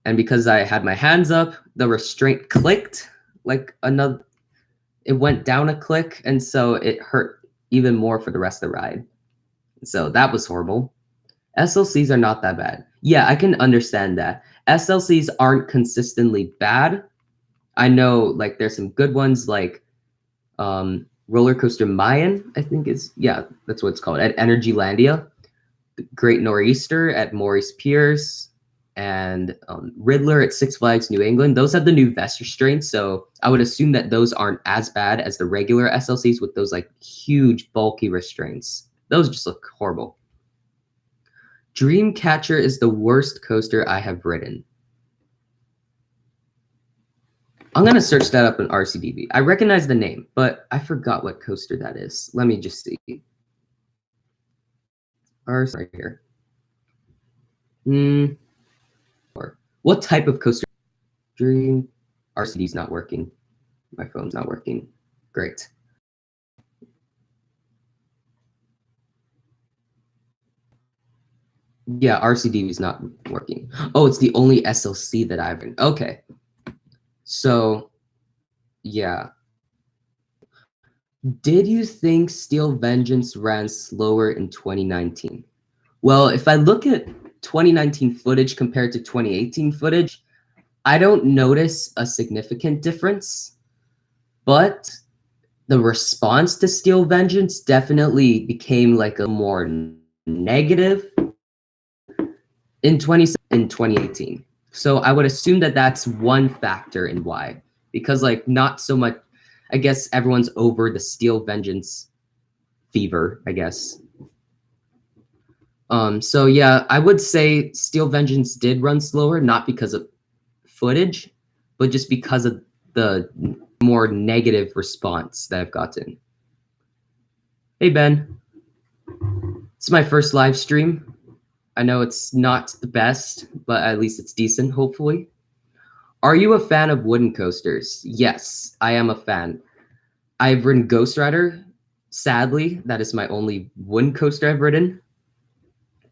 because I had my hands up, the restraint clicked like it went down a click, and so it hurt even more for the rest of the ride. So that was horrible. SLCs are not that bad. Yeah, I can understand that. SLCs aren't consistently bad. I know like there's some good ones like Roller Coaster Mayan, I think that's what it's called, at Energylandia. Great Nor'easter at Maurice Piers, and Riddler at Six Flags New England. Those have the new vest restraints, so I would assume that those aren't as bad as the regular SLCs with those like huge bulky restraints. Those just look horrible. Dreamcatcher is the worst coaster I have ridden. I'm going to search that up in RCDB. I recognize the name, but I forgot what coaster that is. Let me just see. Ours right here. What type of coaster? Dream RCD's not working. My phone's not working. Great. Yeah, RCD is not working. Oh, it's the only SLC that I've been. Okay. So, yeah. Did you think Steel Vengeance ran slower in 2019? Well, if I look at 2019 footage compared to 2018 footage, I don't notice a significant difference, but the response to Steel Vengeance definitely became like a more negative in 2018. So I would assume that that's one factor in why, because like not so much, I guess everyone's over the Steel Vengeance fever, I guess. So yeah, I would say Steel Vengeance did run slower, not because of footage, but just because of the more negative response that I've gotten. Hey Ben, it's my first live stream. I know it's not the best, but at least it's decent, hopefully. Are you a fan of wooden coasters? Yes, I am a fan. I've ridden Ghost Rider. Sadly, that is my only wooden coaster I've ridden,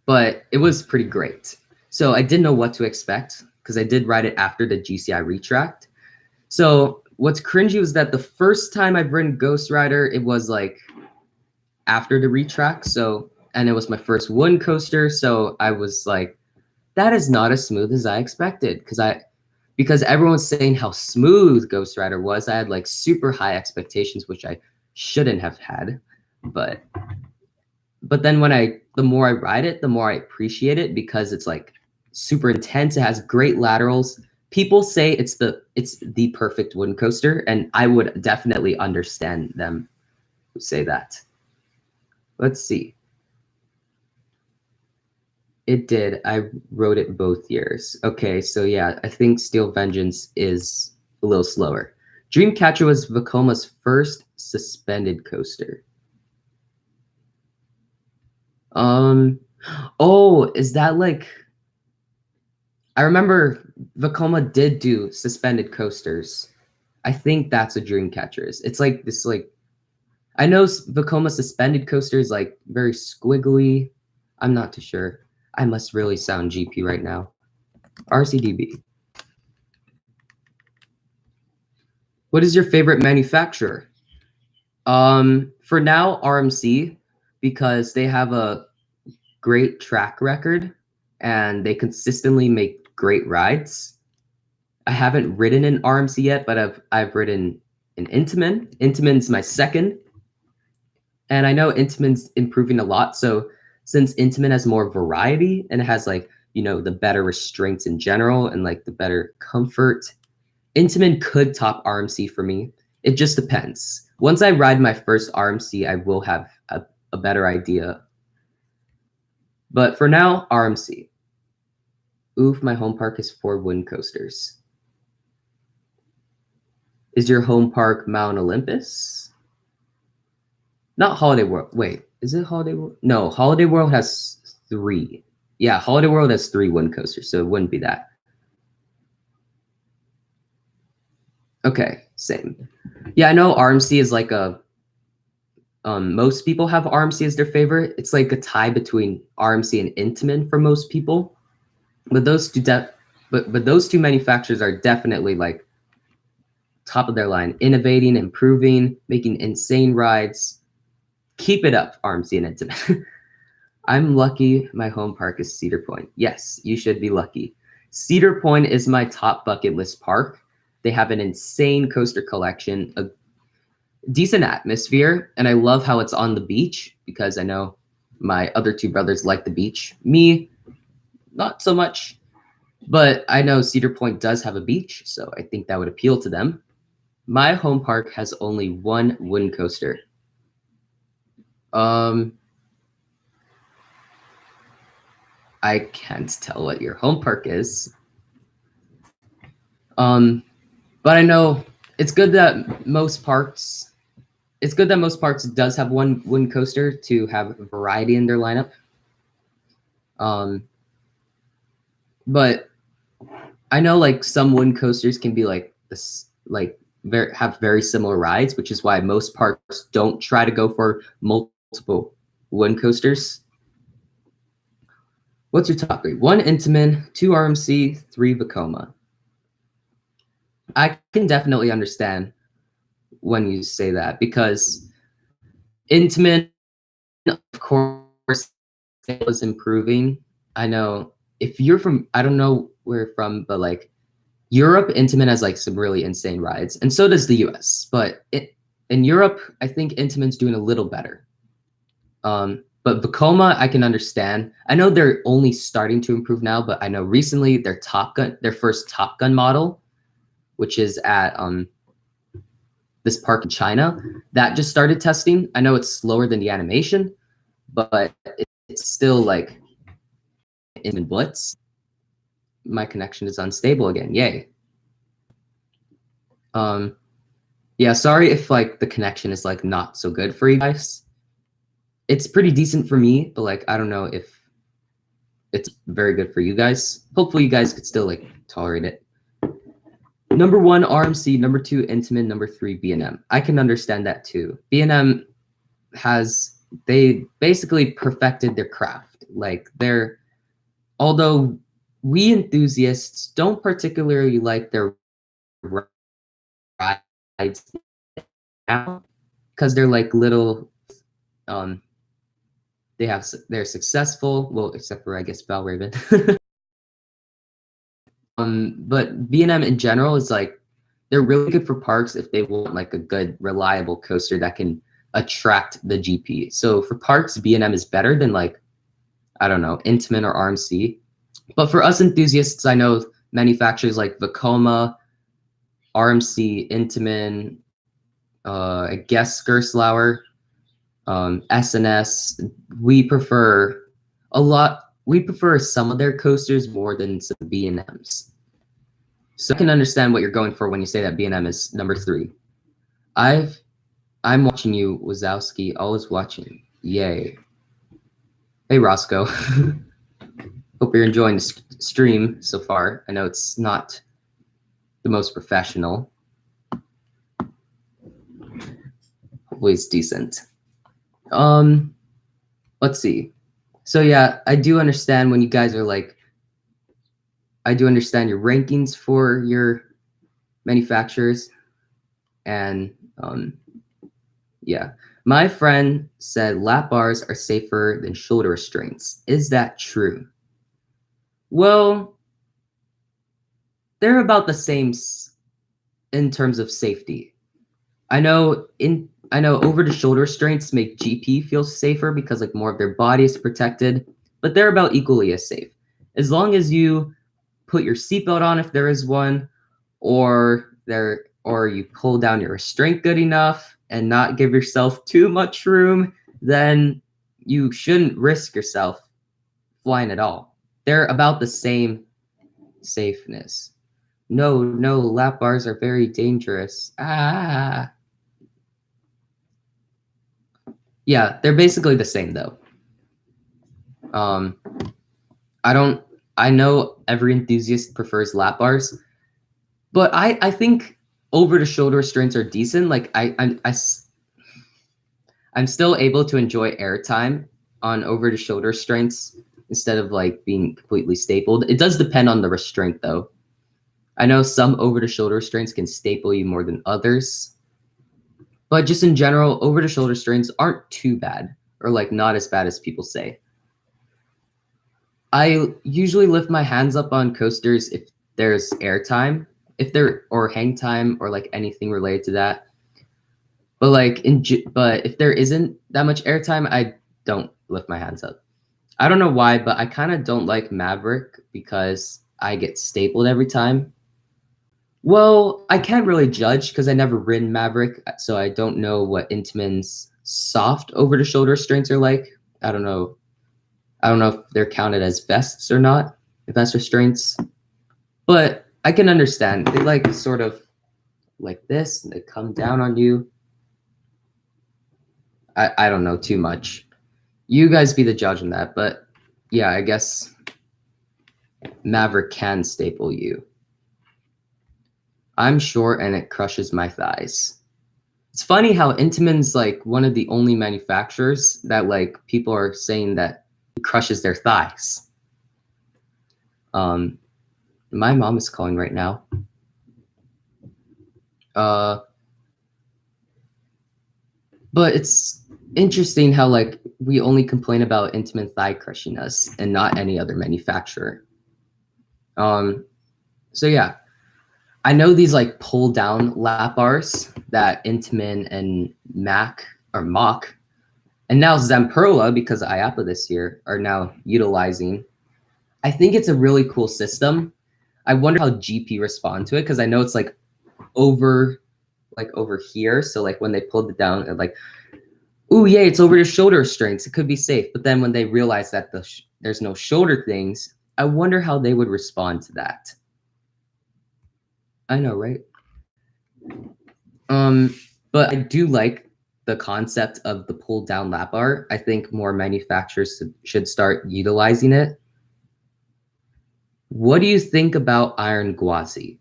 but it was pretty great. So I didn't know what to expect because I did ride it after the GCI retract. So what's cringy was that the first time I've ridden Ghost Rider, it was like after the retract. So, and it was my first wooden coaster. So I was like, that is not as smooth as I expected because everyone was saying how smooth Ghost Rider was. I had like super high expectations, which I shouldn't have had. But then the more I ride it, the more I appreciate it because it's like super intense. It has great laterals. People say it's the perfect wooden coaster, and I would definitely understand them who say that. Let's see. It did. I rode it both years. Okay, so yeah, I think Steel Vengeance is a little slower. Dreamcatcher was Vekoma's first suspended coaster. Oh, is that like? I remember Vekoma did do suspended coasters. I think that's a Dreamcatcher. It's like this like. I know Vekoma suspended coaster is like very squiggly. I'm not too sure. I must really sound GP right now. RCDB. What is your favorite manufacturer? For now, RMC, because they have a great track record and they consistently make great rides. I haven't ridden an RMC yet, but I've ridden an Intamin. Intamin's my second, and I know Intamin's improving a lot. So since Intamin has more variety and it has like the better restraints in general and like the better comfort, Intamin could top RMC for me. It just depends. Once I ride my first RMC, I will have a better idea. But for now, RMC. Oof, my home park is 4 wooden coasters. Is your home park Mount Olympus? Not Holiday World. Wait, is it Holiday World? No, Holiday World has 3. Yeah, Holiday World has 3 wooden coasters, so it wouldn't be that. Okay, same. Yeah, I know RMC is like a most people have RMC as their favorite. It's like a tie between RMC and Intamin for most people. But those two manufacturers are definitely like top of their line, innovating, improving, making insane rides. Keep it up, RMC and Intamin. I'm lucky my home park is Cedar Point. Yes, you should be lucky. Cedar Point is my top bucket list park. They have an insane coaster collection, a decent atmosphere, and I love how it's on the beach because I know my other 2 brothers like the beach. Me, not so much, but I know Cedar Point does have a beach, so I think that would appeal to them. My home park has only 1 wooden coaster. I can't tell what your home park is. But I know it's good that most parks does have 1 wooden coaster to have variety in their lineup. But I know like some wooden coasters can be like this, like have very similar rides, which is why most parks don't try to go for multiple wooden coasters. What's your top three? 1 Intamin, 2 RMC, 3 Vekoma. I can definitely understand when you say that because Intamin, of course, is improving. I know if you're from, I don't know where you're from, but like Europe, Intamin has like some really insane rides, and so does the US. But in Europe, I think Intamin's doing a little better. But Vekoma, I can understand. I know they're only starting to improve now, but I know recently their first Top Gun model, which is at this park in China, that just started testing. I know it's slower than the animation, but it's still like in Blitz. My connection is unstable again. Yay. Yeah, sorry if like the connection is like not so good for you guys. It's pretty decent for me, but like I don't know if it's very good for you guys. Hopefully you guys could still like tolerate it. Number 1 RMC, number 2 Intamin, number 3 B&M. I can understand that too. B&M they basically perfected their craft. Like although we enthusiasts don't particularly like their rides now because they're like little they're successful, well, except for I guess Valraven. But B&M in general is like they're really good for parks if they want like a good reliable coaster that can attract the GP. So for parks, B&M is better than like I don't know, Intamin or RMC. But for us enthusiasts, I know manufacturers like Vekoma, RMC, Intamin, I guess Gerstlauer, SNS. We prefer some of their coasters more than some B&Ms. So I can understand what you're going for when you say that B&M is number 3. I'm watching you, Wazowski. Always watching. Yay. Hey, Roscoe. Hope you're enjoying the stream so far. I know it's not the most professional. Hopefully it's decent. Let's see. So yeah, I do understand when you guys are like, I do understand your rankings for your manufacturers, and yeah. My friend said lap bars are safer than shoulder restraints. Is that true? Well, they're about the same in terms of safety. I know over the shoulder restraints make GP feel safer because like more of their body is protected, but they're about equally as safe. As long as you put your seatbelt on if there is one, or you pull down your restraint good enough and not give yourself too much room, then you shouldn't risk yourself flying at all. They're about the same safeness. No, lap bars are very dangerous. Yeah, they're basically the same though. I know every enthusiast prefers lap bars, but I think over the shoulder restraints are decent. Like I'm still able to enjoy airtime on over the shoulder restraints instead of like being completely stapled. It does depend on the restraint though. I know some over the shoulder restraints can staple you more than others, but just in general, over the shoulder restraints aren't too bad, or like not as bad as people say. I usually lift my hands up on coasters if there's airtime, or hang time or like anything related to that. But but if there isn't that much airtime, I don't lift my hands up. I don't know why, but I kind of don't like Maverick because I get stapled every time. Well, I can't really judge because I never ridden Maverick, so I don't know what Intamin's soft over-the-shoulder restraints are like. I don't know if they're counted as vests or not, vest restraints. But I can understand. They like sort of like this, and they come down on you. I don't know too much. You guys be the judge on that, but yeah, I guess Maverick can staple you. I'm short and it crushes my thighs. It's funny how Intamin's like one of the only manufacturers that like people are saying that it crushes their thighs. My mom is calling right now. But it's interesting how like we only complain about Intamin thigh crushing us and not any other manufacturer. So yeah, I know these like pull down lap bars that Intamin and Mac or Mach and now Zamperla, because IAPA this year, are now utilizing. I think it's a really cool system. I wonder how GP respond to it because I know it's like over here. So like when they pulled it down, and like, ooh, yeah, it's over the shoulder strengths. It could be safe. But then when they realize that there's no shoulder things, I wonder how they would respond to that. I know, right? But I do like the concept of the pull down lap bar. I think more manufacturers should start utilizing it. What do you think about Iron Gwazi?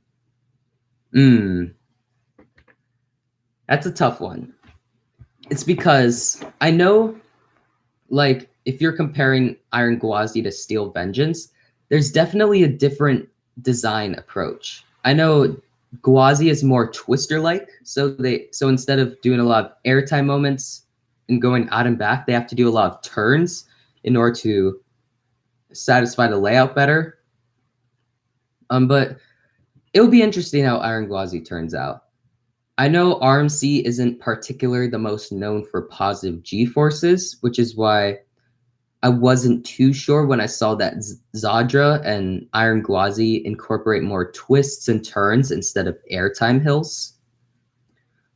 That's a tough one. It's because I know, like, if you're comparing Iron Gwazi to Steel Vengeance, there's definitely a different design approach. I know Gwazi is more twister-like, so instead of doing a lot of airtime moments and going out and back, they have to do a lot of turns in order to satisfy the layout better. But it'll be interesting how Iron Gwazi turns out. I know RMC isn't particularly the most known for positive G-forces, which is why I wasn't too sure when I saw that Zadra and Iron Gwazi incorporate more twists and turns instead of airtime hills.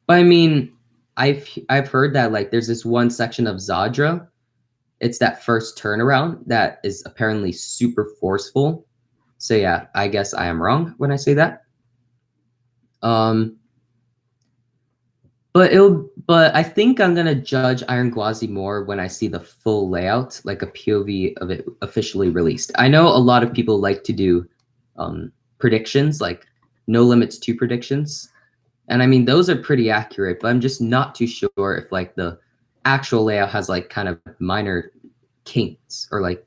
But I mean, I've heard that like there's this one section of Zadra, it's that first turnaround that is apparently super forceful. So yeah, I guess I am wrong when I say that. But I think I'm gonna judge Iron Gwazi more when I see the full layout, like a POV of it officially released. I know a lot of people like to do predictions, like no limits to predictions. And I mean those are pretty accurate, but I'm just not too sure if like the actual layout has like kind of minor kinks or like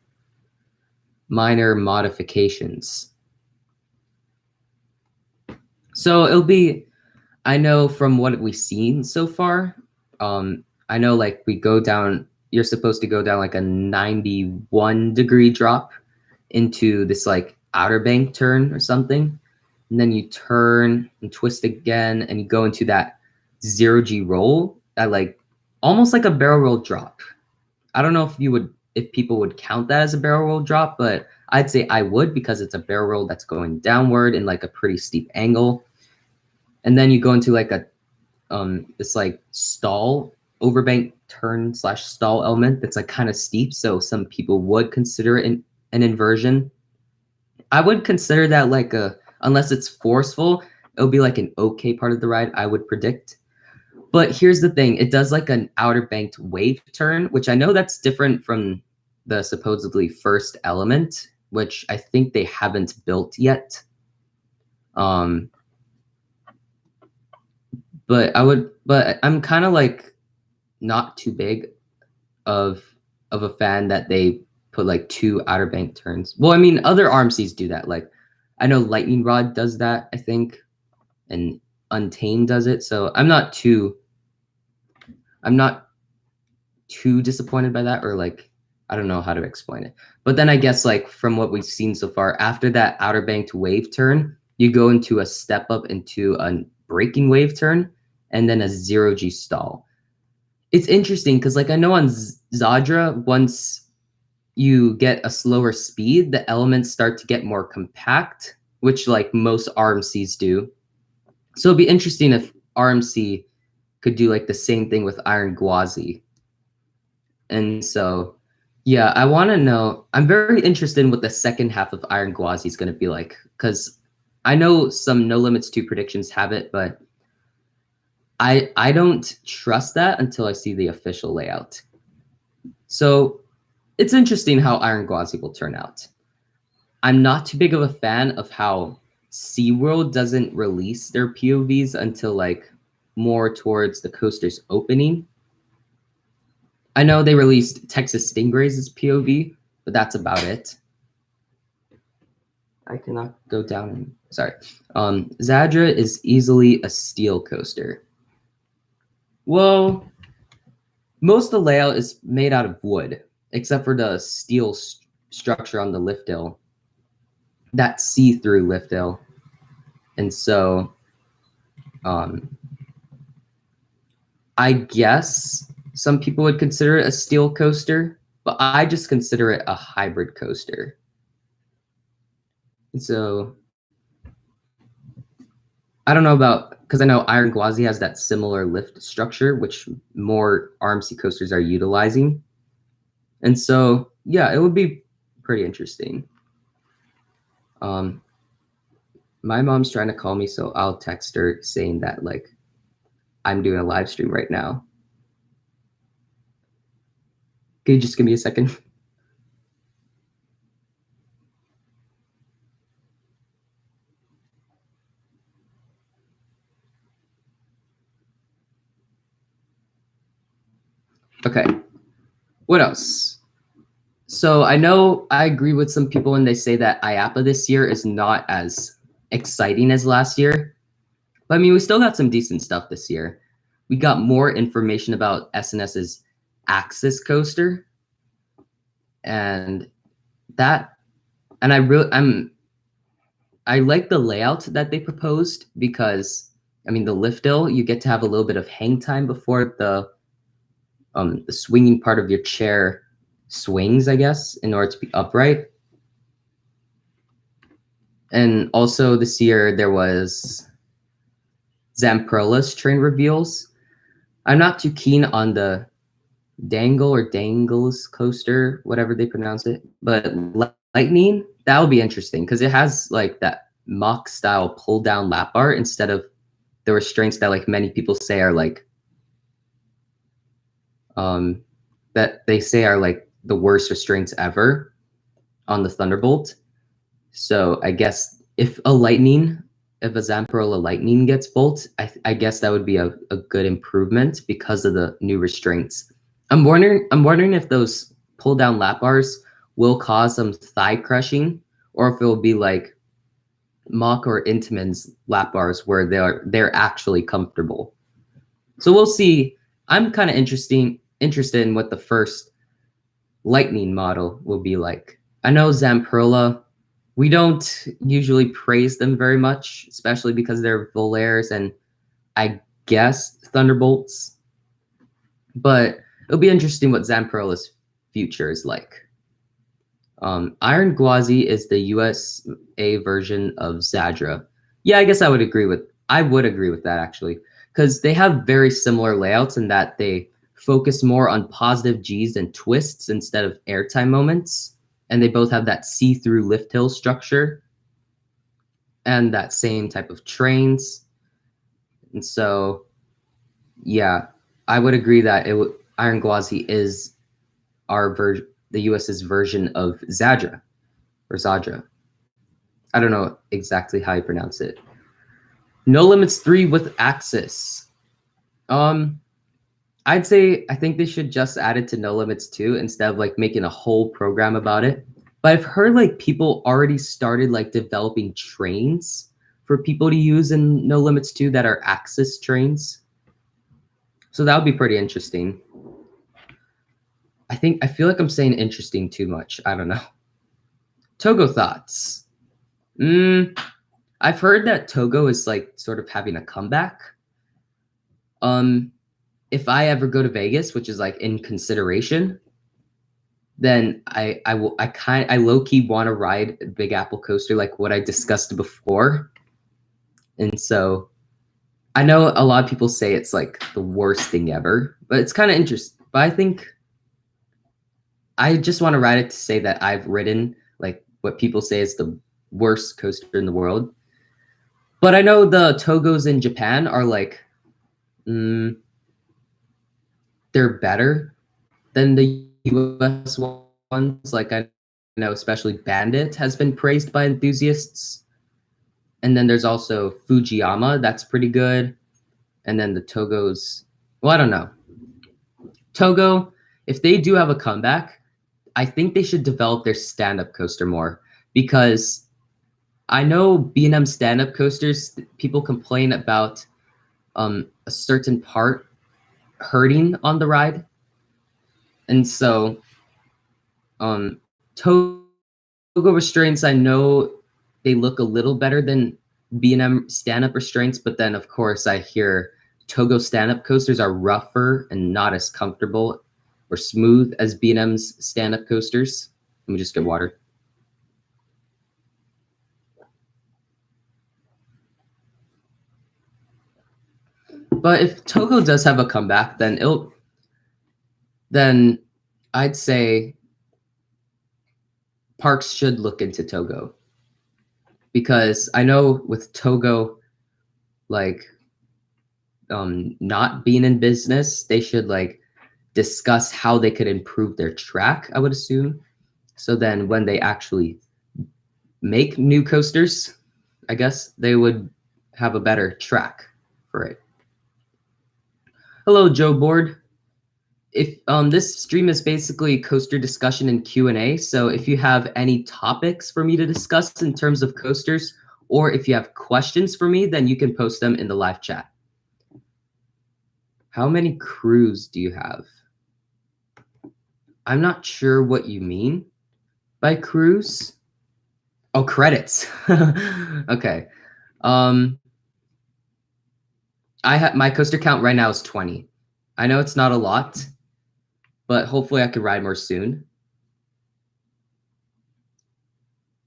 minor modifications. So it'll be, I know from what we've seen so far, I know like we go down, you're supposed to go down like a 91-degree drop into this like outer bank turn or something. And then you turn and twist again and you go into that 0G roll that like almost like a barrel roll drop. I don't know if people would count that as a barrel roll drop, but I'd say I would because it's a barrel roll that's going downward in like a pretty steep angle. And then you go into like a this like stall overbank turn / stall element that's like kind of steep. So some people would consider it an inversion. I would consider that like unless it's forceful, it'll be like an okay part of the ride, I would predict. But here's the thing, it does like an outer banked wave turn, which I know that's different from the supposedly first element, which I think they haven't built yet. But I'm kind of like not too big of a fan that they put like 2 outer bank turns. Well, I mean, other RMCs do that. Like I know Lightning Rod does that, I think, and Untamed does it. So I'm not too disappointed by that, or like I don't know how to explain it. But then I guess like from what we've seen so far, after that outer banked wave turn, you go into a step up into a braking wave turn and then a 0G stall. It's interesting because like I know on Zadra, once you get a slower speed, the elements start to get more compact, which like most RMCs do. So it'd be interesting if RMC could do like the same thing with Iron Gwazi. And so, yeah, I want to know. I'm very interested in what the second half of Iron Gwazi is going to be like, because I know some No Limits 2 predictions have it, but I don't trust that until I see the official layout. So it's interesting how Iron Gwazi will turn out. I'm not too big of a fan of how SeaWorld doesn't release their POVs until like more towards the coaster's opening. I know they released Texas Stingrays as POV, but that's about it. I cannot go down. Sorry. Zadra is easily a steel coaster. Well, most of the layout is made out of wood, except for the steel structure on the lift hill. That see-through lift hill. And so, I guess some people would consider it a steel coaster, but I just consider it a hybrid coaster. And so, I don't know about, because I know Iron Gwazi has that similar lift structure, which more RMC coasters are utilizing. And so, yeah, it would be pretty interesting. My mom's trying to call me, so I'll text her saying that like I'm doing a live stream right now. Can you just give me a second? Okay. What else? So I know I agree with some people when they say that IAPA this year is not as exciting as last year. But I mean, we still got some decent stuff this year. We got more information about SNS's Axis coaster. And that, and I like the layout that they proposed because, I mean, the lift hill, you get to have a little bit of hang time before the swinging part of your chair swings, I guess, in order to be upright. And also this year there was Zamperla's train reveals. I'm not too keen on the Dangle or Dangles coaster, whatever they pronounce it, but Lightning, that would be interesting because it has like that mock style pull down lap bar instead of the restraints that like many people say are like that they say are like the worst restraints ever on the Thunderbolt. So I guess if a Zamperla Lightning gets bolt, I guess that would be a good improvement because of the new restraints. I'm wondering if those pull down lap bars will cause some thigh crushing, or if it will be like Mach or Intamin's lap bars where they're actually comfortable. So we'll see. I'm kind of interested in what the first Lightning model will be like. I know Zamperla, we don't usually praise them very much, especially because they're Volaires and I guess Thunderbolts. But it'll be interesting what Zamperla's future is like. Iron Gwazi is the USA version of Zadra. Yeah, I guess I would agree with that actually, because they have very similar layouts in that they focus more on positive Gs and twists instead of airtime moments, and they both have that see-through lift hill structure and that same type of trains. And so, yeah, I would agree that Iron Gwazi is the US's version of Zadra or Zadra. I don't know exactly how you pronounce it. No Limits 3 with Axis. I'd say I think they should just add it to No Limits 2 instead of like making a whole program about it. But I've heard like people already started like developing trains for people to use in No Limits 2 that are Axis trains. So that would be pretty interesting. I feel like I'm saying interesting too much. I don't know. Togo thoughts. I've heard that Togo is like sort of having a comeback. If I ever go to Vegas, which is like in consideration, then I low key want to ride Big Apple coaster like what I discussed before. And so I know a lot of people say it's like the worst thing ever, but it's kind of interesting. But I think I just want to ride it to say that I've ridden like what people say is the worst coaster in the world. But I know the Togos in Japan are like, they're better than the US ones. Like I know especially Bandit has been praised by enthusiasts. And then there's also Fujiyama, that's pretty good. And then the Togo's, well, I don't know. Togo, if they do have a comeback, I think they should develop their stand-up coaster more, because I know B&M stand-up coasters, people complain about a certain part hurting on the ride. And so Togo restraints, I know they look a little better than B&M stand-up restraints, but then of course I hear Togo stand-up coasters are rougher and not as comfortable or smooth as B&M's stand-up coasters. Let me just get water. But if Togo does have a comeback, then I'd say parks should look into Togo, because I know with Togo, like not being in business, they should like discuss how they could improve their track, I would assume. So then when they actually make new coasters, I guess they would have a better track for it. Hello, Joe Board. If this stream is basically coaster discussion and Q&A, so if you have any topics for me to discuss in terms of coasters, or if you have questions for me, then you can post them in the live chat. How many crews do you have? I'm not sure what you mean by crews. Oh, credits. Okay. I have my coaster count right now is 20. I know it's not a lot, but hopefully I could ride more soon.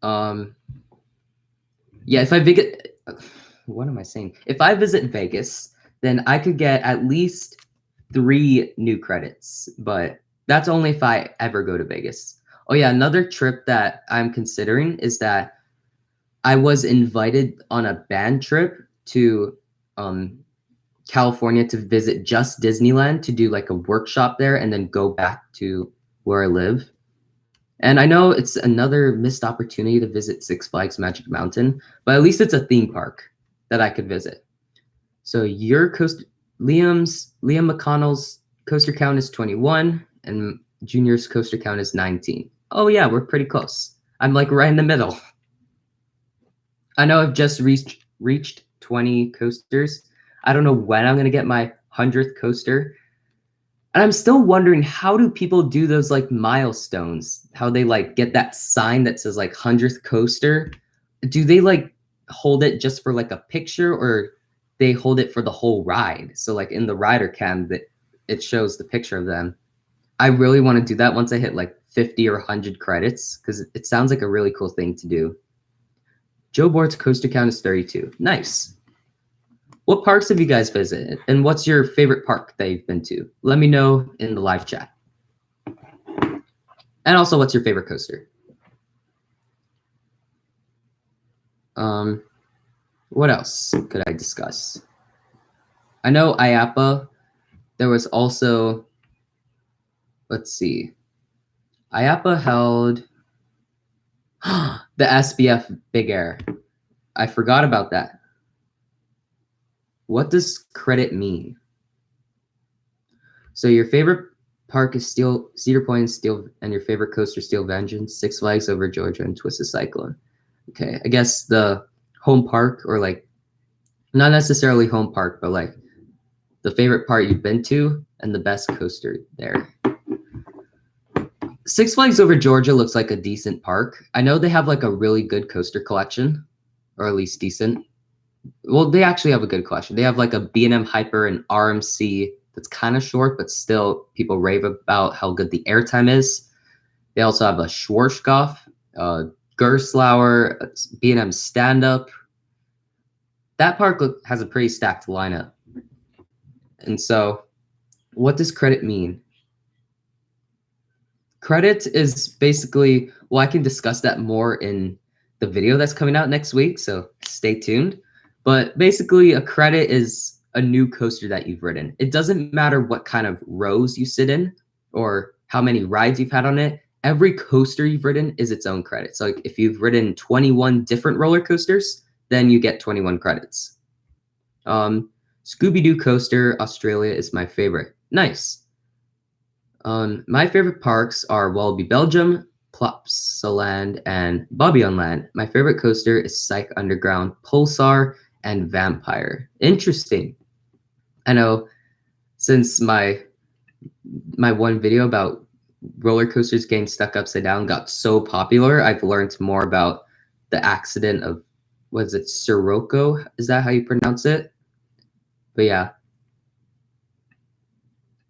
Yeah, if I visit, what am I saying? If I visit Vegas, then I could get at least 3 new credits, but that's only if I ever go to Vegas. Oh yeah, another trip that I'm considering is that I was invited on a band trip to California to visit just Disneyland, to do like a workshop there and then go back to where I live. And I know it's another missed opportunity to visit Six Flags Magic Mountain, but at least it's a theme park that I could visit. So Liam McConnell's coaster count is 21 and Junior's coaster count is 19. Oh yeah, we're pretty close. I'm like right in the middle. I know I've just reached 20 coasters. I don't know when I'm gonna get my 100th coaster. And I'm still wondering, how do people do those like milestones? How they like get that sign that says like 100th coaster? Do they like hold it just for like a picture, or they hold it for the whole ride? So like in the rider cam, that it shows the picture of them. I really want to do that once I hit like 50 or 100 credits, because it sounds like a really cool thing to do. Joe Board's coaster count is 32. Nice. What parks have you guys visited, and what's your favorite park that you've been to? Let me know in the live chat. And also, what's your favorite coaster? What else could I discuss? I know IAPA, there was also, let's see. IAPA held the SBF Big Air. I forgot about that. What does credit mean? So your favorite park is Cedar Point, and your favorite coaster, Steel Vengeance, Six Flags Over Georgia, and Twisted Cyclone. Okay, I guess the home park, or like, not necessarily home park, but like the favorite part you've been to and the best coaster there. Six Flags Over Georgia looks like a decent park. I know they have like a really good coaster collection, or at least decent. Well, they actually have a good collection. They have like a B&M Hyper and RMC that's kind of short, but still people rave about how good the airtime is. They also have a Schwarzkopf, Gerstlauer, B&M stand-up. That park has a pretty stacked lineup. And so what does credit mean? Credit is basically, well, I can discuss that more in the video that's coming out next week, so stay tuned. But basically, a credit is a new coaster that you've ridden. It doesn't matter what kind of rows you sit in or how many rides you've had on it. every coaster you've ridden is its own credit. So like if you've ridden 21 different roller coasters, then you get 21 credits. Scooby-Doo coaster, Australia is my favorite. Nice. My favorite parks are Wallaby Belgium, Plopsaland, and Bobbejaanland. My favorite coaster is Psych Underground, Pulsar, and Vampire. Interesting. I know since my one video about roller coasters getting stuck upside down got so popular, I've learned more about the accident of, was it Sirocco? Is that how you pronounce it? But yeah.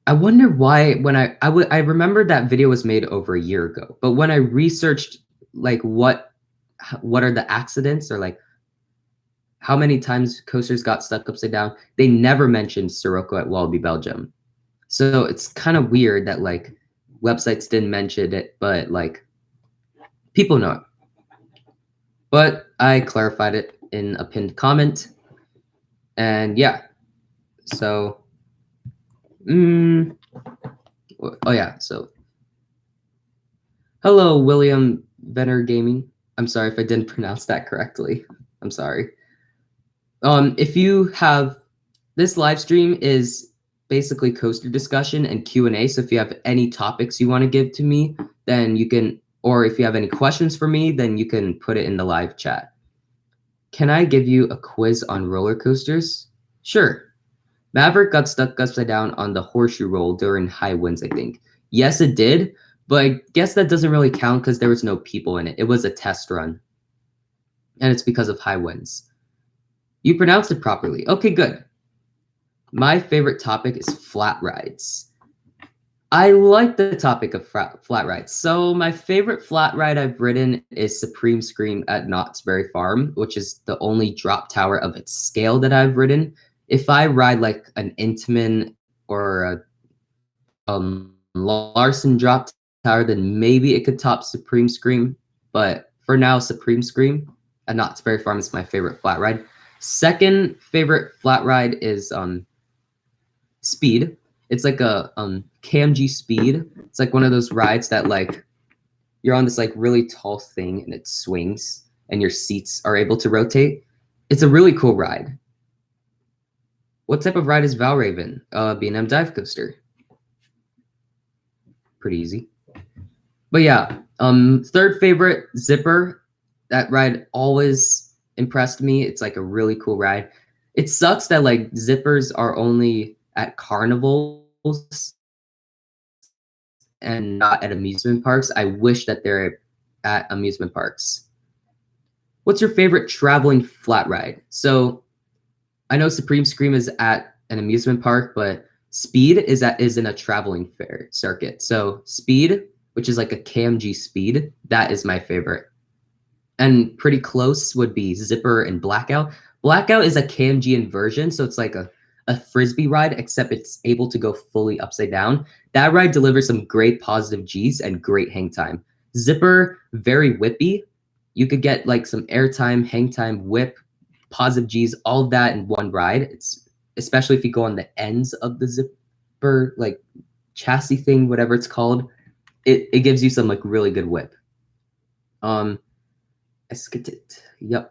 I wonder why when I remember that video was made over a year ago, but when I researched like what are the accidents or like how many times coasters got stuck upside down, they never mentioned Sirocco at Wallaby Belgium. So it's kind of weird that like websites didn't mention it, but like people know it. But I clarified it in a pinned comment. And yeah, so oh yeah, so hello, William Venner Gaming. I'm sorry if I didn't pronounce that correctly. I'm sorry. If you have, this live stream is basically coaster discussion and Q&A. So if you have any topics you want to give to me, then you can, or if you have any questions for me, then you can put it in the live chat. Can I give you a quiz on roller coasters? Sure. Maverick got stuck upside down on the horseshoe roll during high winds, I think. Yes, it did, but I guess that doesn't really count because there was no people in it. It was a test run. And it's because of high winds. You pronounced it properly. Okay, good. My favorite topic is flat rides. I like the topic of flat rides. So my favorite flat ride I've ridden is Supreme Scream at Knott's Berry Farm, which is the only drop tower of its scale that I've ridden. If I ride like an Intamin or a Larson drop tower, then maybe it could top Supreme Scream. But for now, Supreme Scream at Knott's Berry Farm is my favorite flat ride. Second favorite flat ride is Speed. It's like a KMG Speed. It's like one of those rides that like you're on this like really tall thing and it swings and your seats are able to rotate. It's a really cool ride. What type of ride is Valraven? B&M dive coaster. Pretty easy. But yeah, third favorite, Zipper. That ride always impressed me. It's like a really cool ride. It sucks that like zippers are only at carnivals and not at amusement parks. I wish that they're at amusement parks. What's your favorite traveling flat ride? So I know Supreme Scream is at an amusement park, but Speed is in a traveling fair circuit. So Speed, which is like a KMG Speed, that is my favorite. And pretty close would be Zipper and Blackout. Blackout is a KMG inversion, so it's like a frisbee ride, except it's able to go fully upside down. That ride delivers some great positive Gs and great hang time. Zipper, very whippy. You could get like some air time, hang time, whip, positive Gs, all of that in one ride. It's especially if you go on the ends of the Zipper, like chassis thing, whatever it's called. It gives you some like really good whip. I skipped it. Yep.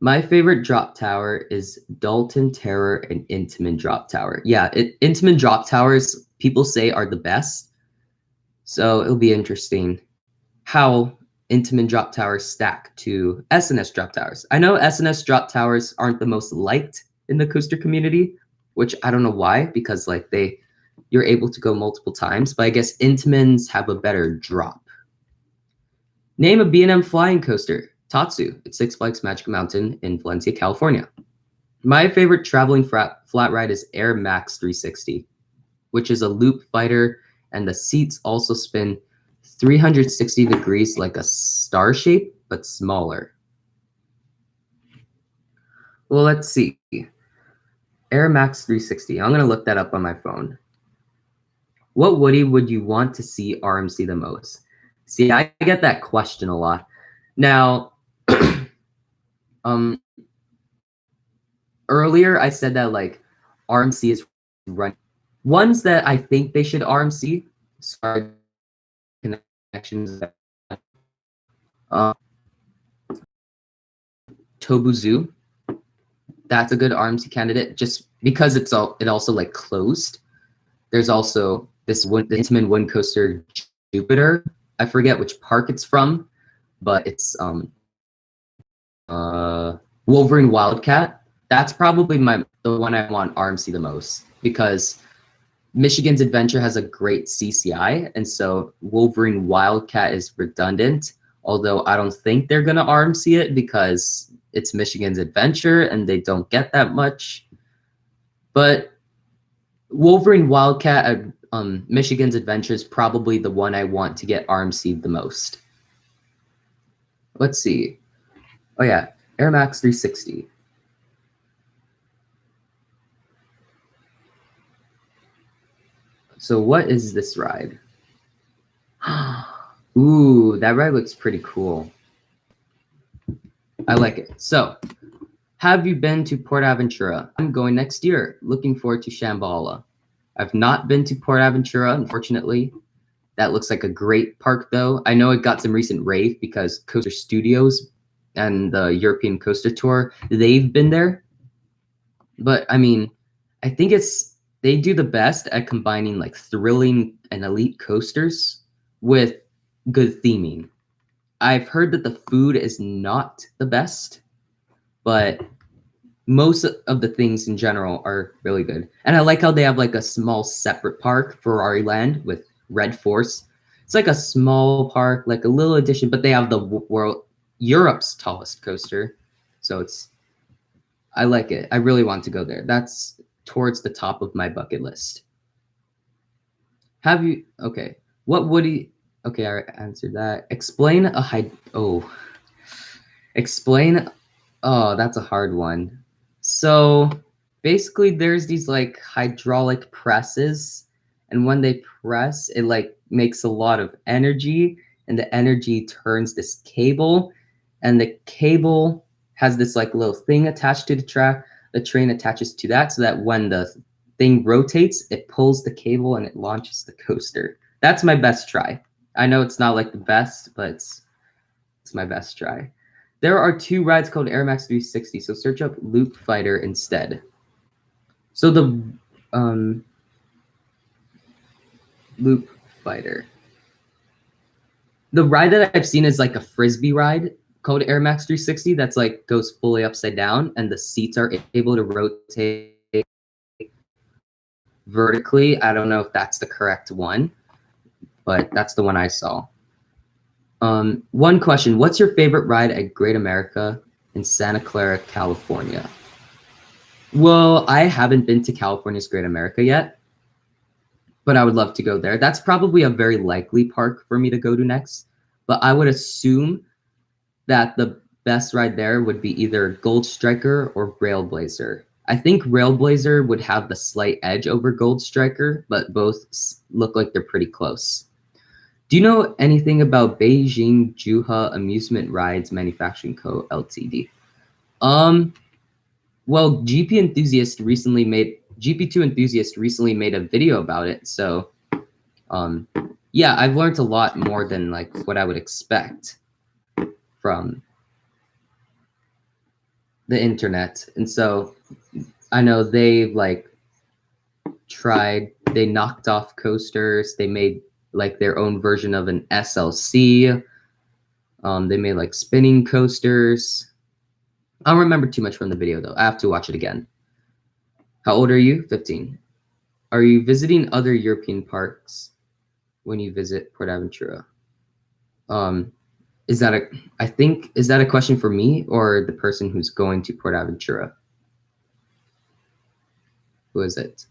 My favorite drop tower is Dalton Terror and Intamin drop tower. Yeah, Intamin drop towers, people say, are the best. So it'll be interesting how Intamin drop towers stack to SNS drop towers. I know SNS drop towers aren't the most liked in the coaster community, which I don't know why, because like you're able to go multiple times, but I guess Intamins have a better drop. Name a B&M flying coaster. Tatsu. It's Six Flags Magic Mountain in Valencia, California. My favorite traveling flat ride is Air Max 360, which is a loop fighter, and the seats also spin 360 degrees like a star shape, but smaller. Well, let's see. Air Max 360. I'm going to look that up on my phone. What Woody would you want to see RMC the most? See, I get that question a lot. Now, earlier I said that like RMC is running ones that I think they should RMC. Sorry, connections. Tobu, that's a good RMC candidate just because it also like closed. There's also this the Intamin Wind Coaster Jupiter. I forget which park it's from, but it's Wolverine Wildcat. That's probably the one I want RMC the most because Michigan's Adventure has a great CCI, and so Wolverine Wildcat is redundant. Although I don't think they're gonna RMC it because it's Michigan's Adventure and they don't get that much. But Wolverine Wildcat at Michigan's Adventure is probably the one I want to get RMC'd the most. Let's see. Oh yeah, Air Max 360. So what is this ride? Ooh, that ride looks pretty cool. I like it. So, have you been to Port Aventura? I'm going next year. Looking forward to Shambhala. I've not been to Port Aventura, unfortunately. That looks like a great park, though. I know it got some recent rave because Coaster Studios and the European Coaster Tour, they've been there. But, I mean, I think they do the best at combining, like, thrilling and elite coasters with good theming. I've heard that the food is not the best, but most of the things in general are really good. And I like how they have like a small separate park, Ferrari Land, with Red Force. It's like a small park, like a little addition, but they have the Europe's tallest coaster. So I like it. I really want to go there. That's towards the top of my bucket list. Okay. What would he, okay, I answered that. Explain, oh, that's a hard one. So basically there's these like hydraulic presses, and when they press, it like makes a lot of energy, and the energy turns this cable, and the cable has this like little thing attached to the track. The train attaches to that so that when the thing rotates, it pulls the cable and it launches the coaster. That's my best try. I know it's not like the best, but it's my best try. There are 2 rides called Air Max 360, so search up Loop Fighter instead. So the Loop Fighter. The ride that I've seen is like a frisbee ride called Air Max 360 that's like goes fully upside down and the seats are able to rotate vertically. I don't know if that's the correct one, but that's the one I saw. One question, what's your favorite ride at Great America in Santa Clara, California? Well, I haven't been to California's Great America yet, but I would love to go there. That's probably a very likely park for me to go to next, but I would assume that the best ride there would be either Gold Striker or Railblazer. I think Railblazer would have the slight edge over Gold Striker, but both look like they're pretty close. Do you know anything about Beijing Juha Amusement Rides Manufacturing Co. Ltd? Well, GP2 Enthusiast recently made a video about it. So, yeah, I've learned a lot more than like what I would expect from the internet. And so I know they knocked off coasters. They made like their own version of an SLC. They made like spinning coasters. I don't remember too much from the video though. I have to watch it again. How old are you? 15. Are you visiting other European parks when you visit Port Aventura? Is that a question for me or the person who's going to Port Aventura? Who is it?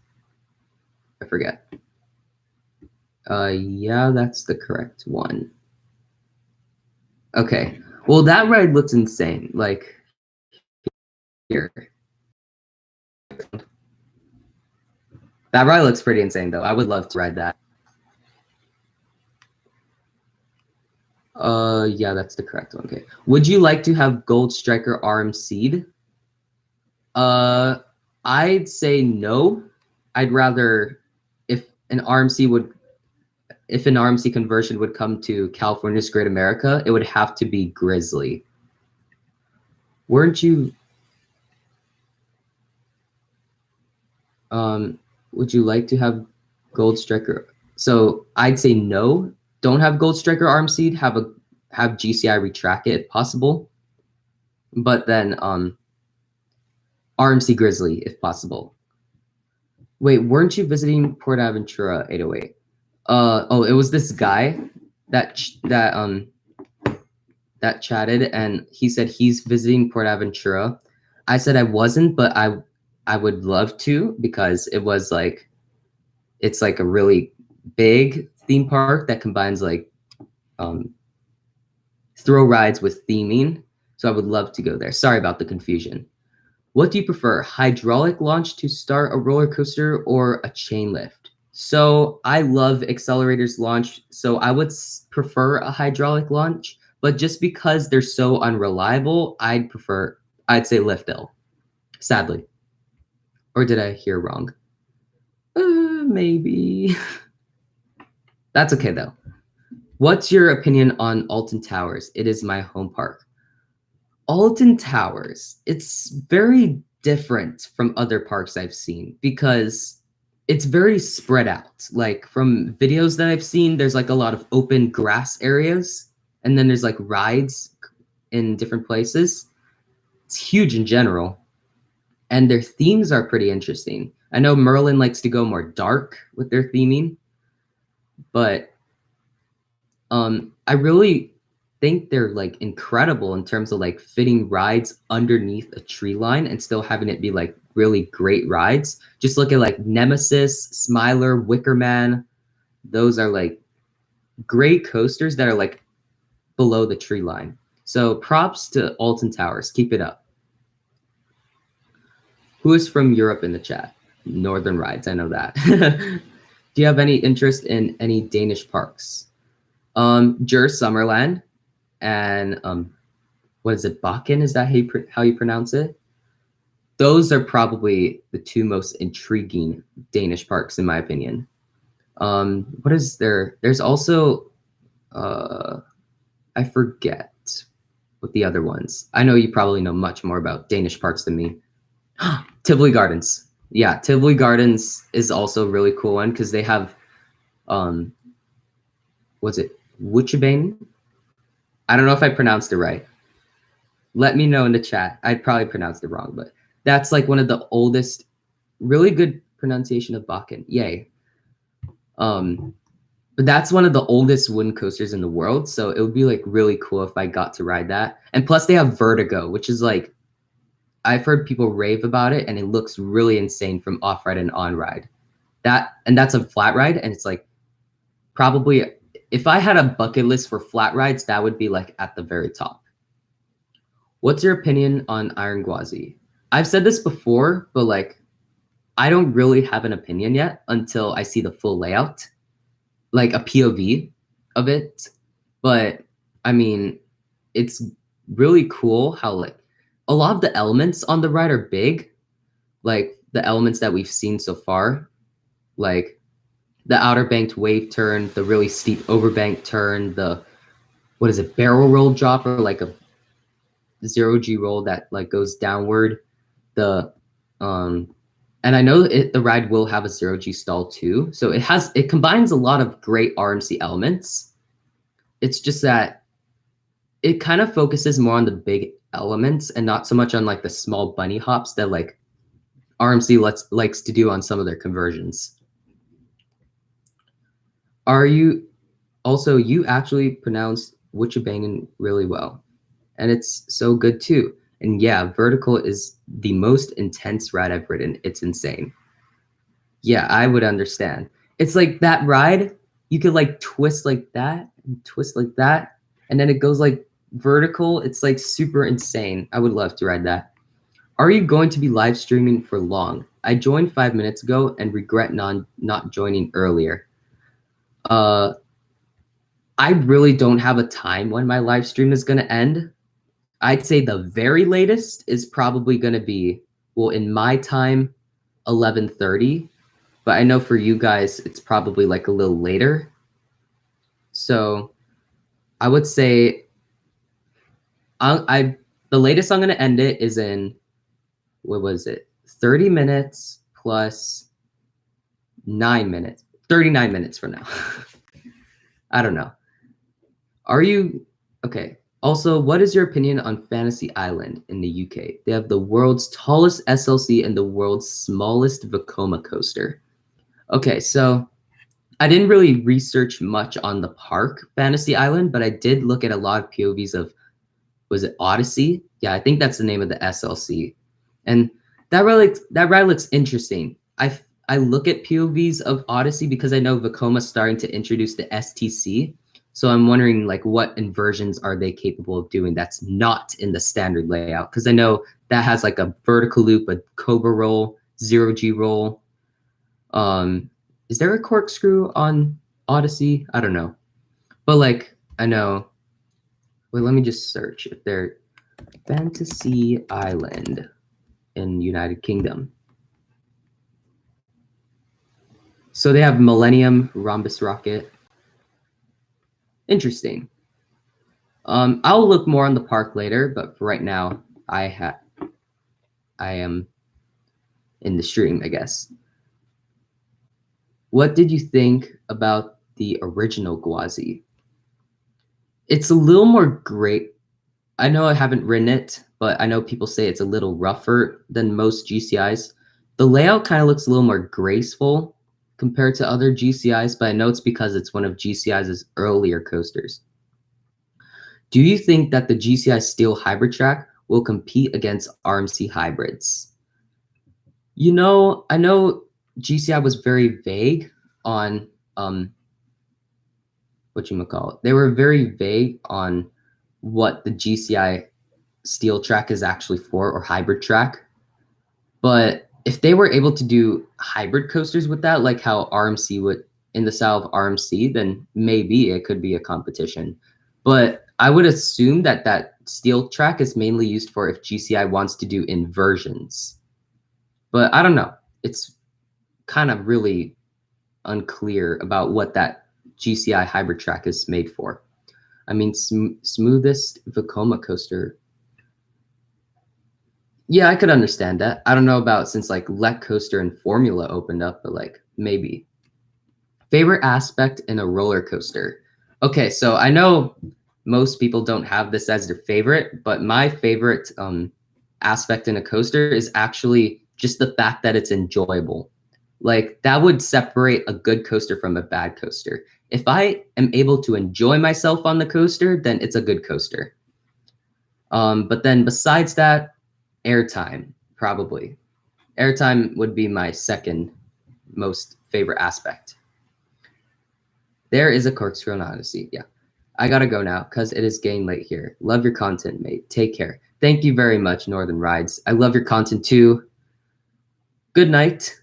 I forget. Yeah, that's the correct one. Okay. Well, that ride looks insane. Like, here. That ride looks pretty insane, though. I would love to ride that. Yeah, that's the correct one. Okay. Would you like to have Gold Striker RMC'd? I'd say no. I'd rather if an RMC would if an RMC conversion would come to California's Great America, it would have to be Grizzly. Weren't you? Would you like to have Gold Striker? So I'd say no. Don't have Gold Striker RMC. Have GCI retract it if possible. But then RMC Grizzly if possible. Wait, weren't you visiting Port Aventura 808? Oh, it was this guy that chatted, and he said he's visiting Port Aventura. I said I wasn't, but I would love to, because it's like a really big theme park that combines like thrill rides with theming. So I would love to go there. Sorry about the confusion. What do you prefer, hydraulic launch to start a roller coaster or a chain lift? So I love accelerators launch, so I would prefer a hydraulic launch, but just because they're so unreliable, I'd say lift hill, sadly. Or did I hear wrong? Maybe. That's okay though. What's your opinion on Alton Towers? It is my home park. Alton Towers, it's very different from other parks I've seen because it's very spread out. Like from videos that I've seen, there's like a lot of open grass areas, and then there's like rides in different places. It's huge in general, and their themes are pretty interesting. I know Merlin likes to go more dark with their theming, but I really think they're like incredible in terms of like fitting rides underneath a tree line and still having it be like really great rides. Just look at like Nemesis, Smiler, Wicker Man. Those are like great coasters that are like below the tree line. So props to Alton Towers. Keep it up. Who is from Europe in the chat? Northern Rides, I know that. Do you have any interest in any Danish parks? Jur Summerland and what is it, Bakken? Is that how you pronounce it? Those are probably the two most intriguing Danish parks in my opinion. What is there? There's also I forget what the other ones. I know you probably know much more about Danish parks than me. Tivoli Gardens. Yeah, Tivoli Gardens is also a really cool one because they have what's it? Wuchebane? I don't know if I pronounced it right. Let me know in the chat. I probably pronounced it wrong, but that's like one of the oldest, really good pronunciation of Bakken. Yay. But that's one of the oldest wooden coasters in the world. So it would be like really cool if I got to ride that. And plus they have Vertigo, which is like, I've heard people rave about it and it looks really insane from off ride and on ride. That's a flat ride. And it's like probably, if I had a bucket list for flat rides, that would be like at the very top. What's your opinion on Iron Gwazi? I've said this before, but like, I don't really have an opinion yet until I see the full layout, like a POV of it. But I mean, it's really cool how like a lot of the elements on the ride are big, like the elements that we've seen so far, like the outer banked wave turn, the really steep overbank turn, the, what is it, barrel roll drop, or like a 0G roll that like goes downward. The and I know the ride will have a 0G stall too. So it combines a lot of great RMC elements. It's just that it kind of focuses more on the big elements and not so much on like the small bunny hops that like RMC likes to do on some of their conversions. You actually pronounced Wuchebane really well, and it's so good too. And yeah, Vertical is the most intense ride I've ridden. It's insane. Yeah, I would understand. It's like that ride, you could like twist like that and twist like that, and then it goes like vertical. It's like super insane. I would love to ride that. Are you going to be live streaming for long? I joined 5 minutes ago and regret not joining earlier. I really don't have a time when my live stream is going to end. I'd say the very latest is probably going to be, well, in my time, 11:30. But I know for you guys, it's probably like a little later. So I would say the latest I'm gonna end it is in, what was it? 30 minutes plus 9 minutes. 39 minutes from now. I don't know. Are you okay? Also, what is your opinion on Fantasy Island in the UK? They have the world's tallest SLC and the world's smallest Vekoma coaster. Okay, so I didn't really research much on the park Fantasy Island, but I did look at a lot of POVs of, was it Odyssey? Yeah, I think that's the name of the SLC. And that ride looks interesting. I look at POVs of Odyssey because I know Vekoma's starting to introduce the STC. So I'm wondering like what inversions are they capable of doing that's not in the standard layout? Because I know that has like a vertical loop, a Cobra roll, 0G roll. Is there a corkscrew on Odyssey? I don't know. But like I know. Wait, let me just search if they're Fantasy Island in United Kingdom. So they have Millennium Rhombus Rocket. Interesting. I'll look more on the park later, but for right now, I am in the stream, I guess. What did you think about the original Gwazi? It's a little more great. I know I haven't ridden it, but I know people say it's a little rougher than most GCIs. The layout kind of looks a little more graceful compared to other GCIs, but I know it's because it's one of GCI's earlier coasters. Do you think that the GCI Steel Hybrid Track will compete against RMC hybrids? You know, I know GCI was very vague on whatchamacallit. They were very vague on what the GCI Steel Track is actually for, or hybrid track. But if they were able to do hybrid coasters with that, like how RMC would in the style of RMC, then maybe it could be a competition. But I would assume that that steel track is mainly used for if GCI wants to do inversions. But I don't know. It's kind of really unclear about what that GCI hybrid track is made for. I mean, smoothest Vekoma coaster. Yeah, I could understand that. I don't know about since like Lek Coaster and Formula opened up, but like maybe. Favorite aspect in a roller coaster. Okay, so I know most people don't have this as their favorite, but my favorite aspect in a coaster is actually just the fact that it's enjoyable. Like that would separate a good coaster from a bad coaster. If I am able to enjoy myself on the coaster, then it's a good coaster. But then besides that, airtime, probably. Airtime would be my second most favorite aspect. There is a corkscrew on Odyssey. Yeah. I gotta go now because it is getting late here. Love your content, mate. Take care. Thank you very much, Northern Rides. I love your content too. Good night.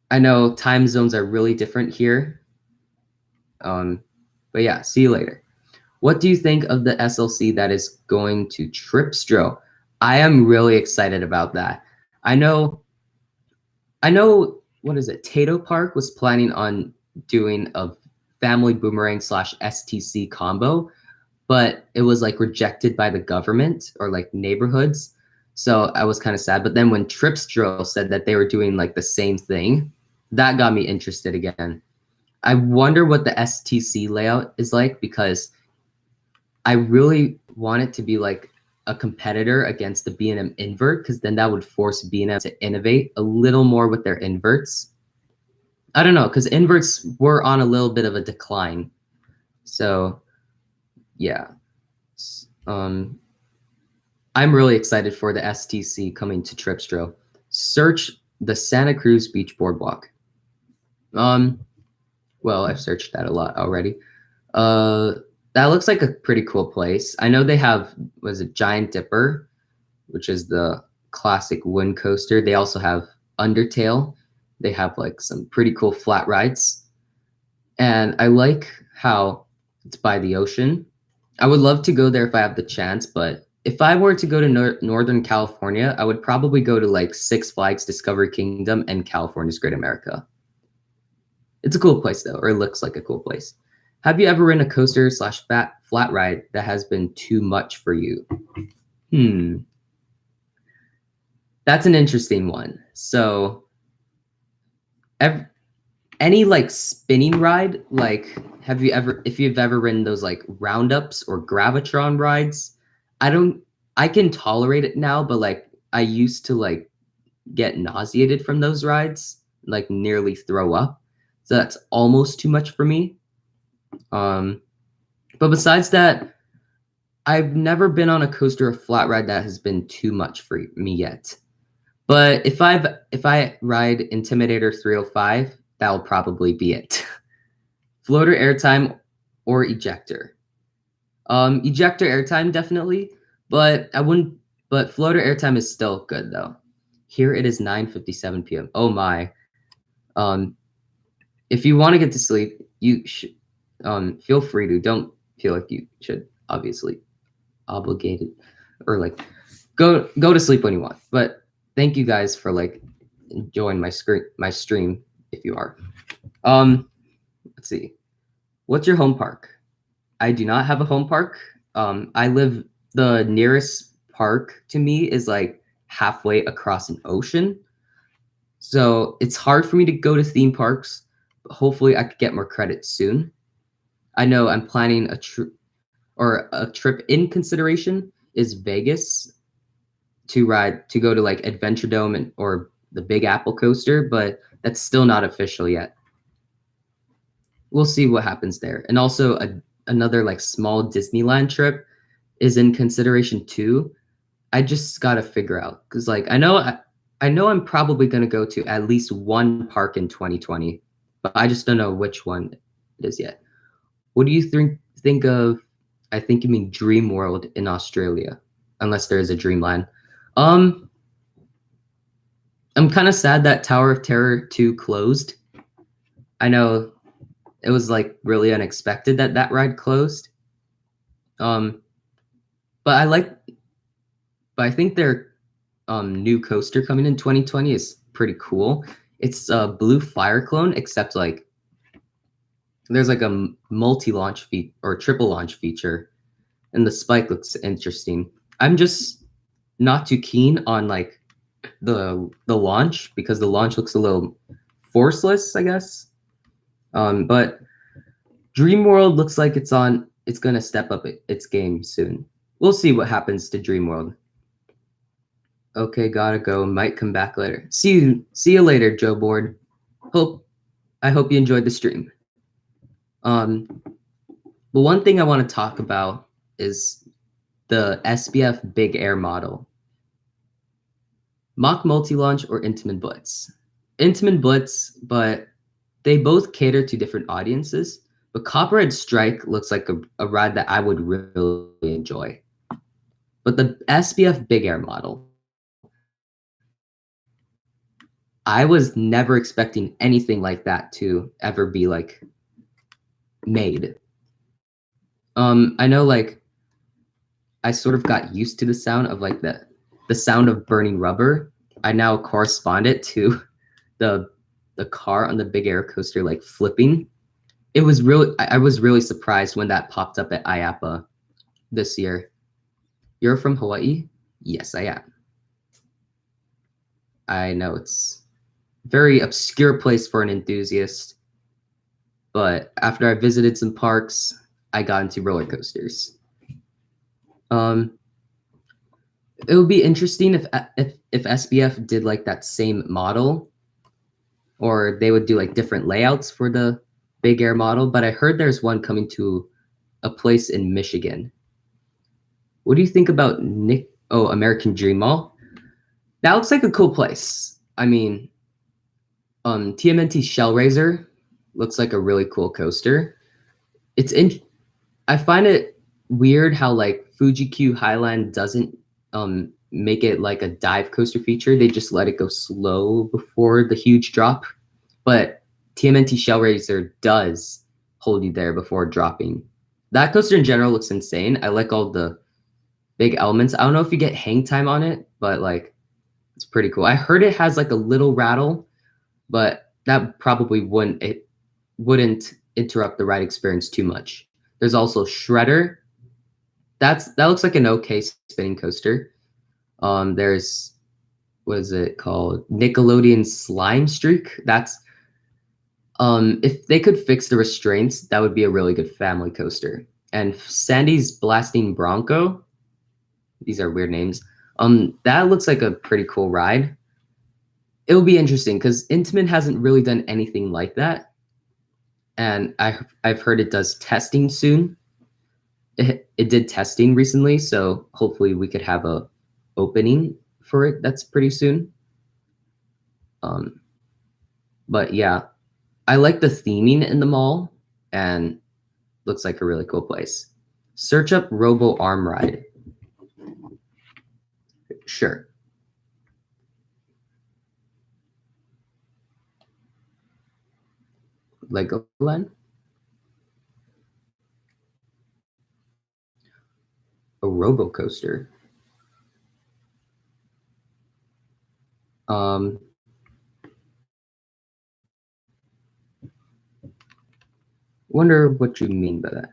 I know time zones are really different here. But yeah, see you later. What do you think of the SLC that is going to Tripstro? I am really excited about that. I know, what is it? Tato Park was planning on doing a family boomerang / STC combo, but it was like rejected by the government or like neighborhoods. So I was kind of sad. But then when Tripstro said that they were doing like the same thing, that got me interested again. I wonder what the STC layout is like because I really want it to be like a competitor against the B&M invert because then that would force B&M to innovate a little more with their inverts. I don't know, because inverts were on a little bit of a decline. So yeah. I'm really excited for the STC coming to Tripstro. Search the Santa Cruz Beach Boardwalk. Well, I've searched that a lot already. That looks like a pretty cool place. I know they have, was it Giant Dipper, which is the classic wind coaster. They also have Undertale. They have like some pretty cool flat rides. And I like how it's by the ocean. I would love to go there if I have the chance, but if I were to go to Northern California, I would probably go to like Six Flags Discovery Kingdom and California's Great America. It's a cool place though, or it looks like a cool place. Have you ever ridden a coaster slash flat ride that has been too much for you? That's an interesting one. So, any like spinning ride, like if you've ever ridden those like roundups or gravitron rides, I can tolerate it now, but like I used to like get nauseated from those rides, like nearly throw up. So that's almost too much for me. But besides that, I've never been on a coaster or flat ride that has been too much for me yet. But if I ride Intimidator 305, that'll probably be it. Floater airtime or ejector. Ejector airtime definitely, but I wouldn't. But floater airtime is still good though. Here it is 9:57 p.m. Oh my. If you want to get to sleep, you should feel free to. Don't feel like you should obviously obligated or like go to sleep when you want. But thank you guys for like enjoying my stream if you are. Let's see. What's your home park? I do not have a home park. The nearest park to me is like halfway across an ocean. So it's hard for me to go to theme parks, but hopefully I could get more credit soon. I know I'm planning a trip in consideration is Vegas to go to like Adventure Dome or the Big Apple coaster, but that's still not official yet. We'll see what happens there. And also another like small Disneyland trip is in consideration too. I just got to figure out because like I know I'm probably going to go to at least one park in 2020, but I just don't know which one it is yet. What do you think of? I think you mean Dream World in Australia, unless there is a Dreamland. I'm kind of sad that Tower of Terror 2 closed. I know it was like really unexpected that ride closed. But I think their new coaster coming in 2020 is pretty cool. It's a blue fire clone, except like there's like a multi-launch or triple launch feature, and the spike looks interesting. I'm just not too keen on like the launch because the launch looks a little forceless, I guess. But Dream World looks like it's gonna step up its game soon. We'll see what happens to Dream World. Okay, gotta go. Might come back later. See you later, Joe Board. I hope you enjoyed the stream. But one thing I want to talk about is the SBF Big Air model. Mock Multi-Launch or Intamin Blitz? Intamin Blitz, but they both cater to different audiences. But Copperhead Strike looks like a ride that I would really enjoy. But the SBF Big Air model, I was never expecting anything like that to ever be like made. I know like I sort of got used to the sound of like the sound of burning rubber. I now correspond it to the car on the Big Air coaster like flipping. I was really surprised when that popped up at IAAPA this year. You're from Hawaii? Yes, I am. I know it's a very obscure place for an enthusiast, but after I visited some parks, I got into roller coasters. It would be interesting if SBF did like that same model, or they would do like different layouts for the Big Air model, but I heard there's one coming to a place in Michigan. What do you think about American Dream Mall? That looks like a cool place. I mean, TMNT Shellraiser looks like a really cool coaster. I find it weird how like Fuji-Q Highland doesn't make it like a dive coaster feature. They just let it go slow before the huge drop. But TMNT Shellraiser does hold you there before dropping. That coaster in general looks insane. I like all the big elements. I don't know if you get hang time on it, but like it's pretty cool. I heard it has like a little rattle, but that probably wouldn't interrupt the ride experience too much. There's also Shredder. That looks like an okay spinning coaster. There's, what is it called? Nickelodeon Slime Streak. That's if they could fix the restraints, that would be a really good family coaster. And Sandy's Blasting Bronco. These are weird names. That looks like a pretty cool ride. It'll be interesting because Intamin hasn't really done anything like that. And I've heard it does testing soon. It did testing recently, so hopefully we could have a opening for it that's pretty soon. But yeah, I like the theming in the mall, and looks like a really cool place. Search up Robo Arm Ride. Sure. Legoland? A Robo Coaster. Wonder what you mean by that.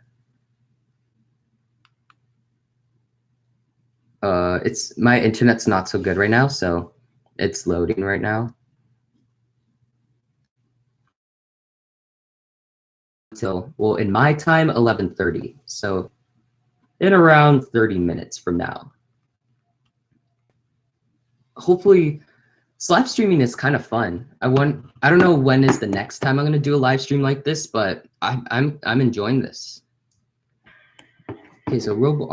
It's my internet's not so good right now, so it's loading right now. Until, well, in my time, 11:30. So in around 30 minutes from now. Hopefully, live streaming is kind of fun. I don't know when is the next time I'm gonna do a live stream like this, but I'm enjoying this. Okay, so Robo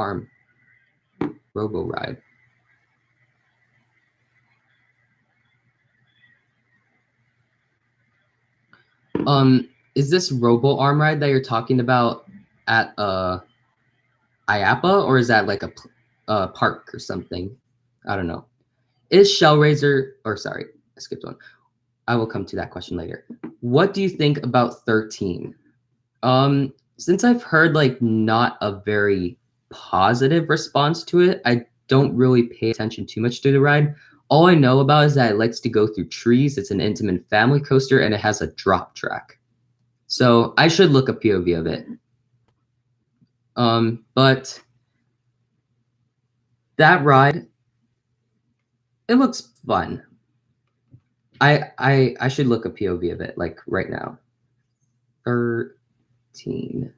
Ride. Is this Robo Arm Ride that you're talking about at IAPA, or is that like a park or something? I don't know. Is Shellraiser, or sorry, I skipped one. I will come to that question later. What do you think about 13? Since I've heard like not a very positive response to it, I don't really pay attention too much to the ride. All I know about is that it likes to go through trees. It's an intimate family coaster, and it has a drop track. So I should look a POV of it. But that ride, it looks fun. I should look a POV of it like right now. 13.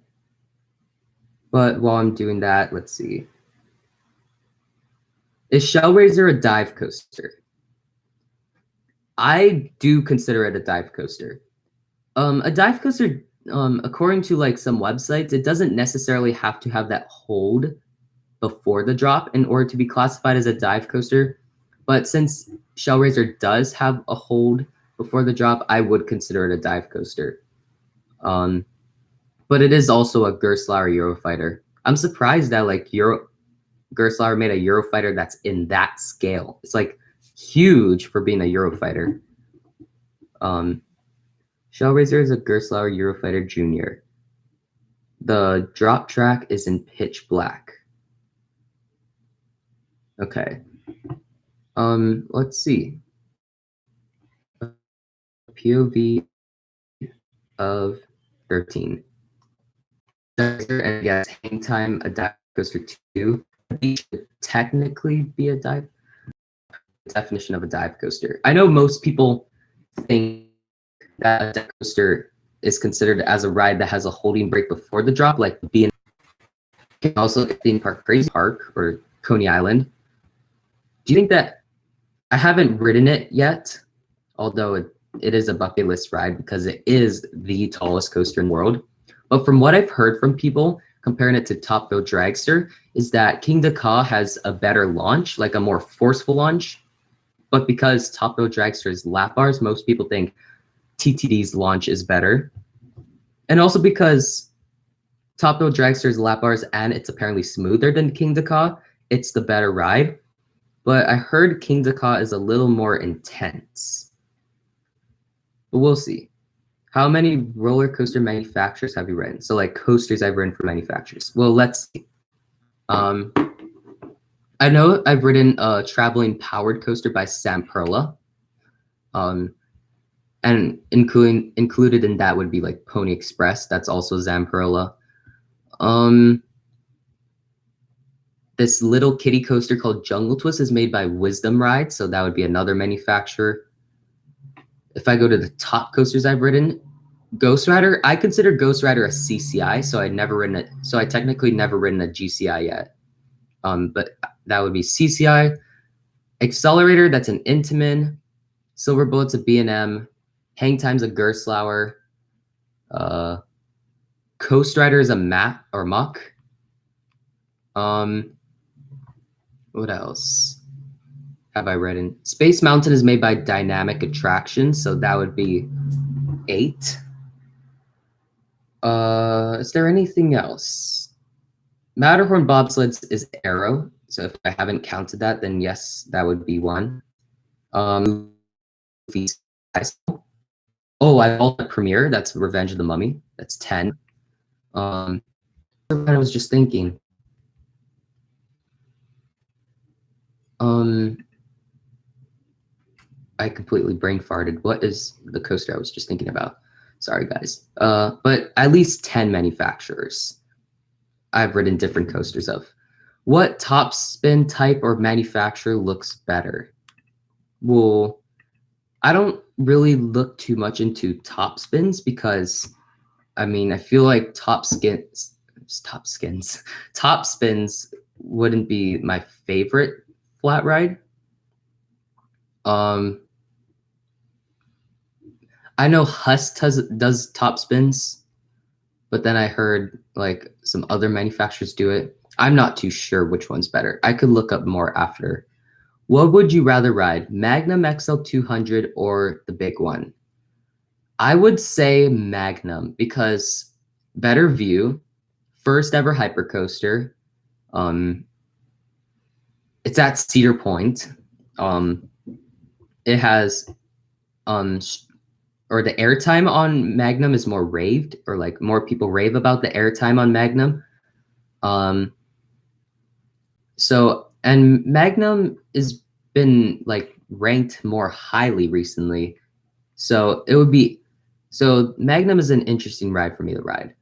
But while I'm doing that, let's see. Is Shellraiser a dive coaster? I do consider it a dive coaster. A dive coaster, according to like some websites, it doesn't necessarily have to have that hold before the drop in order to be classified as a dive coaster. But since Shellraiser does have a hold before the drop, I would consider it a dive coaster. But it is also a Gerstlauer Eurofighter. I'm surprised that like Gerstlauer made a Eurofighter that's in that scale. It's like huge for being a Eurofighter. Shellraiser is a Gerstlauer Eurofighter Junior. The drop track is in pitch black. Okay. Let's see. POV of 13. And yes, hang time, a dive coaster 2. It should technically be a dive. Definition of a dive coaster. I know most people think that a dive coaster is considered as a ride that has a holding break before the drop, like being also theme park, Crazy Park or Coney Island. Do you think that I haven't ridden it yet, although it is a bucket list ride because it is the tallest coaster in the world. But from what I've heard from people comparing it to Top Thrill Dragster is that King Dakar has a better launch, like a more forceful launch. But because Top Thrill Dragster is lap bars, most people think TTD's launch is better. And also because Top Thrill Dragster is lap bars and it's apparently smoother than King Dakar, it's the better ride. But I heard King Dakar is a little more intense. But we'll see. How many roller coaster manufacturers have you ridden? So like coasters I've ridden for manufacturers. Well, let's see. I know I've ridden a traveling powered coaster by Sam Perla. And and included in that would be like Pony Express. That's also Zamperla. This little kiddie coaster called Jungle Twist is made by Wisdom Ride, so that would be another manufacturer. If I go to the top coasters I've ridden, Ghost Rider, I consider Ghost Rider a CCI, so I never ridden it. So I technically never ridden a GCI yet. But that would be CCI. Accelerator, that's an Intamin. Silver Bullet's a B&M. Hang Time's a Gerstlauer. Coast Rider is a Matt or Muck. What else have I ridden? Space Mountain is made by Dynamic Attractions, so that would be 8. Is there anything else? Matterhorn Bobsleds is Arrow, so if I haven't counted that, then yes, that would be 1. Oh, I called it Premiere. That's Revenge of the Mummy. That's 10. I was just thinking. I completely brain farted. What is the coaster I was just thinking about? Sorry, guys. But at least 10 manufacturers I've ridden different coasters of. What top spin type or manufacturer looks better? Well, I don't really look too much into top spins because, I mean, I feel like top spins wouldn't be my favorite flat ride. I know Huss does top spins, but then I heard like some other manufacturers do it. I'm not too sure which one's better. I could look up more after. What would you rather ride, Magnum XL 200 or the big one? I would say Magnum because better view, first ever hypercoaster. It's at Cedar Point. It has or the airtime on Magnum is more raved, or like more people rave about the airtime on Magnum. So, and Magnum has been like ranked more highly recently. So Magnum is an interesting ride for me to ride.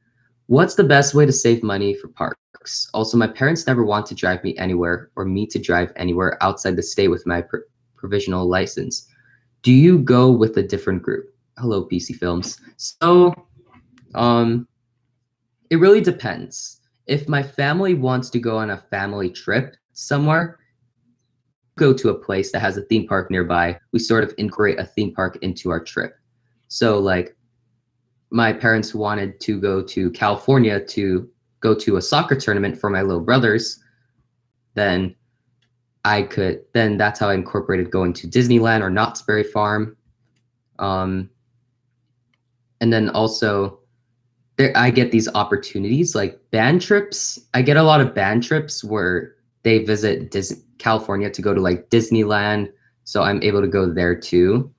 What's the best way to save money for parks? Also, my parents never want to drive me anywhere or me to drive anywhere outside the state with my provisional license. Do you go with a different group? Hello, PC Films. So, it really depends. If my family wants to go on a family trip somewhere, go to a place that has a theme park nearby. We sort of integrate a theme park into our trip. So, like, my parents wanted to go to California to go to a soccer tournament for my little brothers. Then that's how I incorporated going to Disneyland or Knott's Berry Farm. And then also I get these opportunities like band trips. I get a lot of band trips where they visit California to go to like Disneyland. So I'm able to go there too.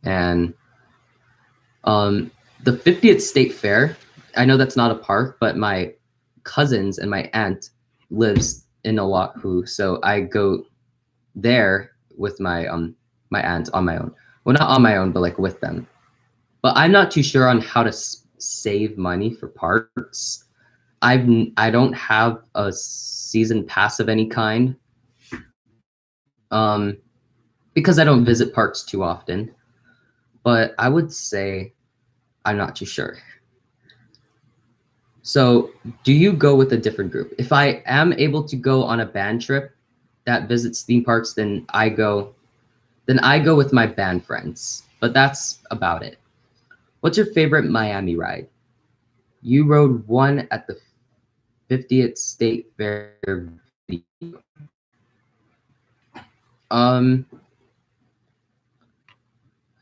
And the 50th State Fair, I know that's not a park, but my cousins and my aunt lives in Oahu. So I go there with my my aunt on my own. Well, not on my own, but like with them. But I'm not too sure on how to save money for parks. I don't have a season pass of any kind, because I don't visit parks too often. But I would say I'm not too sure. So, do you go with a different group? If I am able to go on a band trip that visits theme parks, then I go with my band friends. But that's about it. What's your favorite Miami ride? You rode one at the 50th State Fair. Um,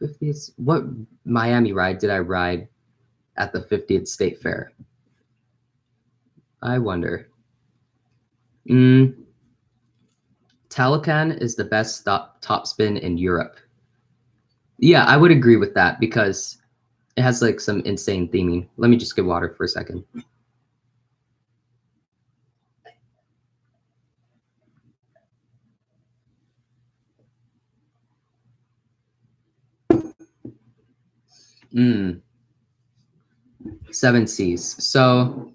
50th. What Miami ride did I ride at the 50th State Fair? I wonder. Talocan is the best top spin in Europe. Yeah, I would agree with that because it has like some insane theming. Let me just get water for a second. Mm, Seven Seas. So,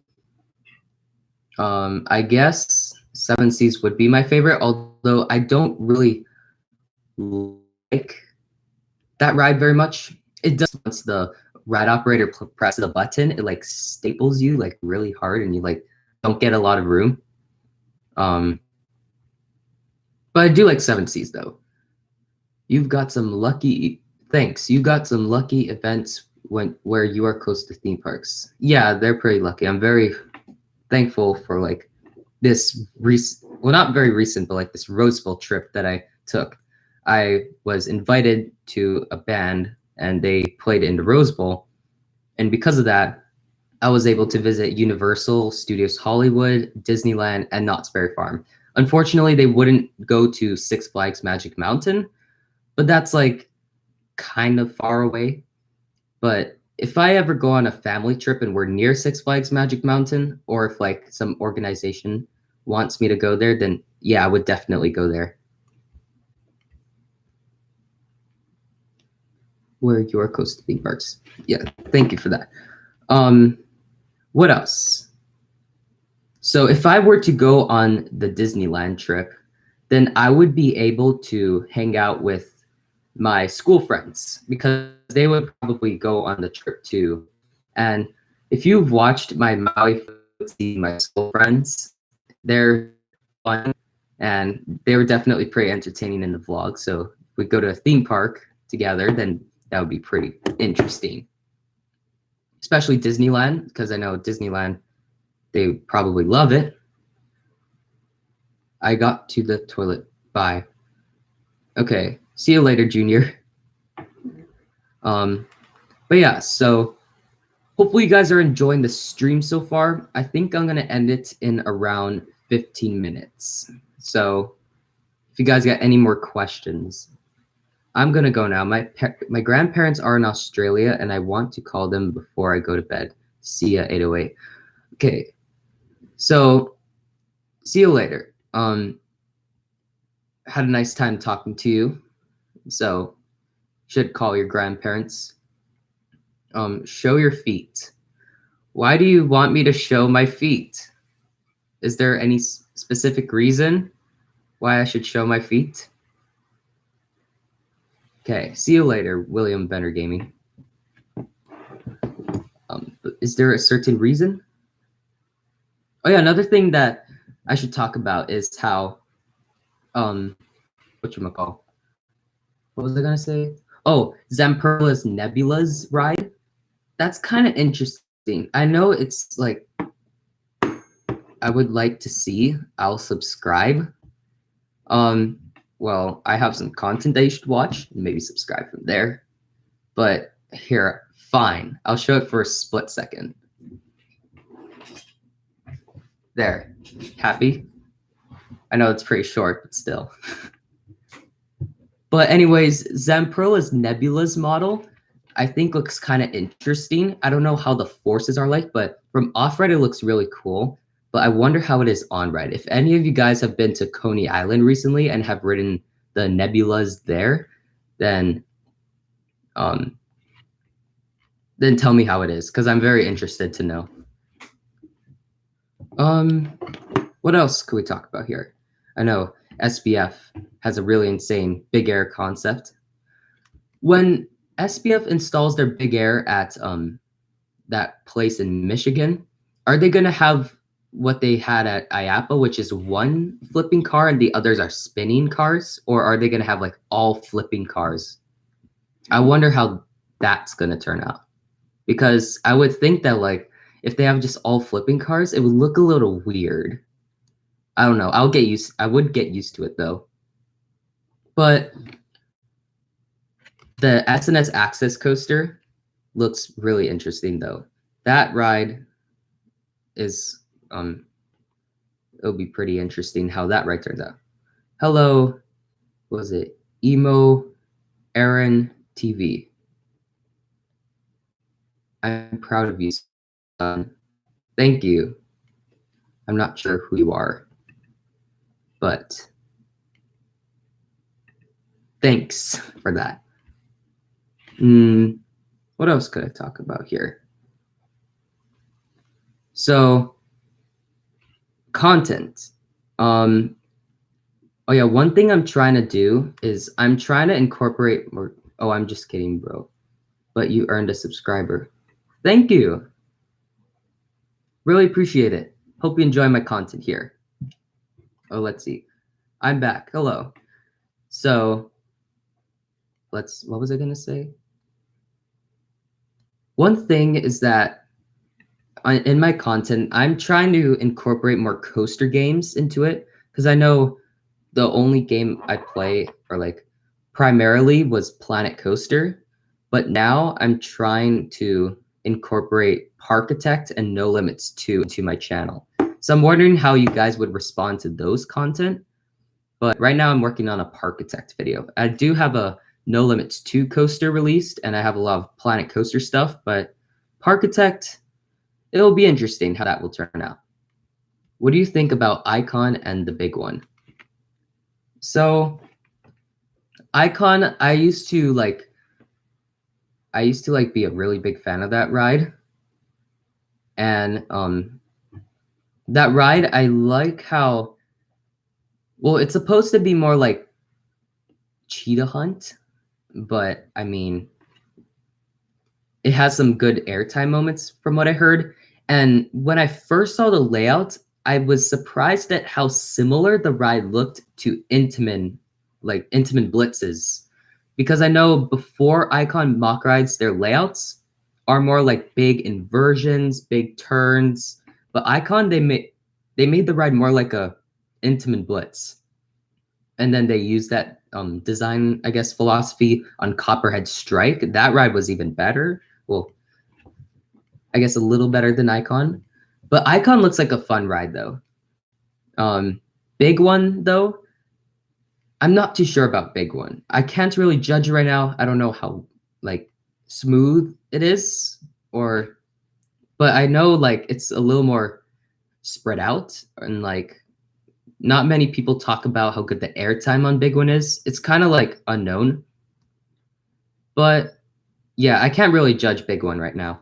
I guess Seven Seas would be my favorite, although I don't really like that ride very much. It does once the ride operator presses the button, it like staples you like really hard, and you like don't get a lot of room. Um, but I do like Seven Seas though. You've got some lucky. Thanks. You got some lucky events where you are close to theme parks. Yeah, they're pretty lucky. I'm very thankful for like this well, not very recent, but like this Roseville trip that I took. I was invited to a band and they played in the Rose Bowl, and because of that, I was able to visit Universal Studios Hollywood, Disneyland, and Knott's Berry Farm. Unfortunately, they wouldn't go to Six Flags Magic Mountain, but that's like kind of far away. But if I ever go on a family trip and we're near Six Flags Magic Mountain, or if like some organization wants me to go there, then yeah, I would definitely go there. Where your coast theme parks. Yeah, thank you for that. What else? So if I were to go on the Disneyland trip, then I would be able to hang out with my school friends because they would probably go on the trip too. And if you've watched my Maui my school friends, they're fun and they were definitely pretty entertaining in the vlog. So if we go to a theme park together, then that would be pretty interesting. Especially Disneyland, because I know Disneyland, they probably love it. I got to the toilet. Bye. Okay. See you later, Junior. But yeah, so hopefully you guys are enjoying the stream so far. I think I'm gonna end it in around 15 minutes. So if you guys got any more questions, I'm gonna go now. My grandparents are in Australia, and I want to call them before I go to bed. See ya, 808. Okay, so see you later. Had a nice time talking to you. So should call your grandparents. Show your feet. Why do you want me to show my feet? Is there any specific reason why I should show my feet? Okay, see you later, William Benner Gaming. Is there a certain reason? Oh yeah, another thing that I should talk about is how, whatchamacall? What was I gonna say? Oh, Zamperla's Nebula's ride. That's kind of interesting. I know it's like, I would like to see. I'll subscribe. Well, I have some content that you should watch. Maybe subscribe from there. But here, fine. I'll show it for a split second. There. Happy? I know it's pretty short, but still. But anyways, Zamperla's Nebula's model, I think looks kind of interesting. I don't know how the forces are like, but from off-ride, it looks really cool. But I wonder how it is on-ride. If any of you guys have been to Coney Island recently and have ridden the Nebulas there, then tell me how it is, because I'm very interested to know. What else could we talk about here? I know SBF has a really insane Big Air concept. When SBF installs their Big Air at that place in Michigan, are they gonna have what they had at IAPA, which is one flipping car and the others are spinning cars, or are they gonna have like all flipping cars? I wonder how that's gonna turn out, because I would think that like if they have just all flipping cars, it would look a little weird. I don't know. I would get used to it though. But the SNS Access Coaster looks really interesting though. That ride is it'll be pretty interesting how that ride turns out. Hello, what was it? Emo Aaron TV. I'm proud of you, son. Thank you. I'm not sure who you are, but thanks for that. What else could I talk about here? So content. Oh yeah, one thing I'm trying to do is I'm trying to incorporate more. Oh, I'm just kidding, bro. But you earned a subscriber. Thank you. Really appreciate it. Hope you enjoy my content here. Oh, let's see. I'm back. Hello. So what was I gonna say? One thing is that in my content, I'm trying to incorporate more coaster games into it because I know the only game I play or like primarily was Planet Coaster, but now I'm trying to incorporate Parkitect and No Limits 2 into my channel. So I'm wondering how you guys would respond to those content. But right now I'm working on a Parkitect video. I do have a No Limits 2 coaster released, and I have a lot of Planet Coaster stuff, but Parkitect, it'll be interesting how that will turn out. What do you think about Icon and the big one? So Icon, I used to like be a really big fan of that ride. And that ride, I like how, well, it's supposed to be more like Cheetah Hunt, but I mean, it has some good airtime moments from what I heard. And when I first saw the layout, I was surprised at how similar the ride looked to Intamin Blitz's. Because I know before Icon mock rides, their layouts are more like big inversions, big turns. But Icon, they made the ride more like a Intamin Blitz. And then they used that design, I guess, philosophy on Copperhead Strike. That ride was even better. Well, I guess a little better than Icon. But Icon looks like a fun ride, though. Big one, though, I'm not too sure about big one. I can't really judge right now. I don't know how like smooth it is, but I know like it's a little more spread out, and like not many people talk about how good the airtime on big one is. It's kind of like unknown. But yeah, I can't really judge big one right now.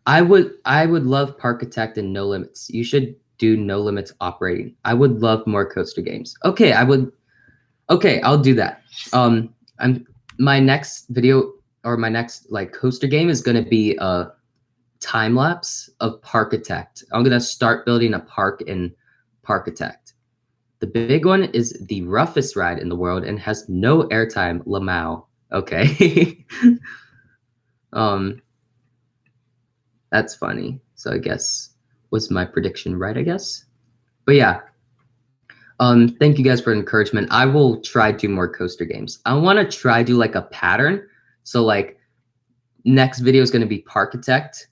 I would love Parkitect and No Limits. You should do No Limits operating. I would love more coaster games. Okay, I'll do that. My next video or my next like coaster game is gonna be a time lapse of Parkitect. I'm gonna start building a park in Parkitect. The big one is the roughest ride in the world and has no airtime, Lamau. Okay. That's funny. So I guess was my prediction right, I guess? But yeah. Thank you guys for the encouragement. I will try do more coaster games. I want to try do like a pattern. So like next video is going to be Parkitect,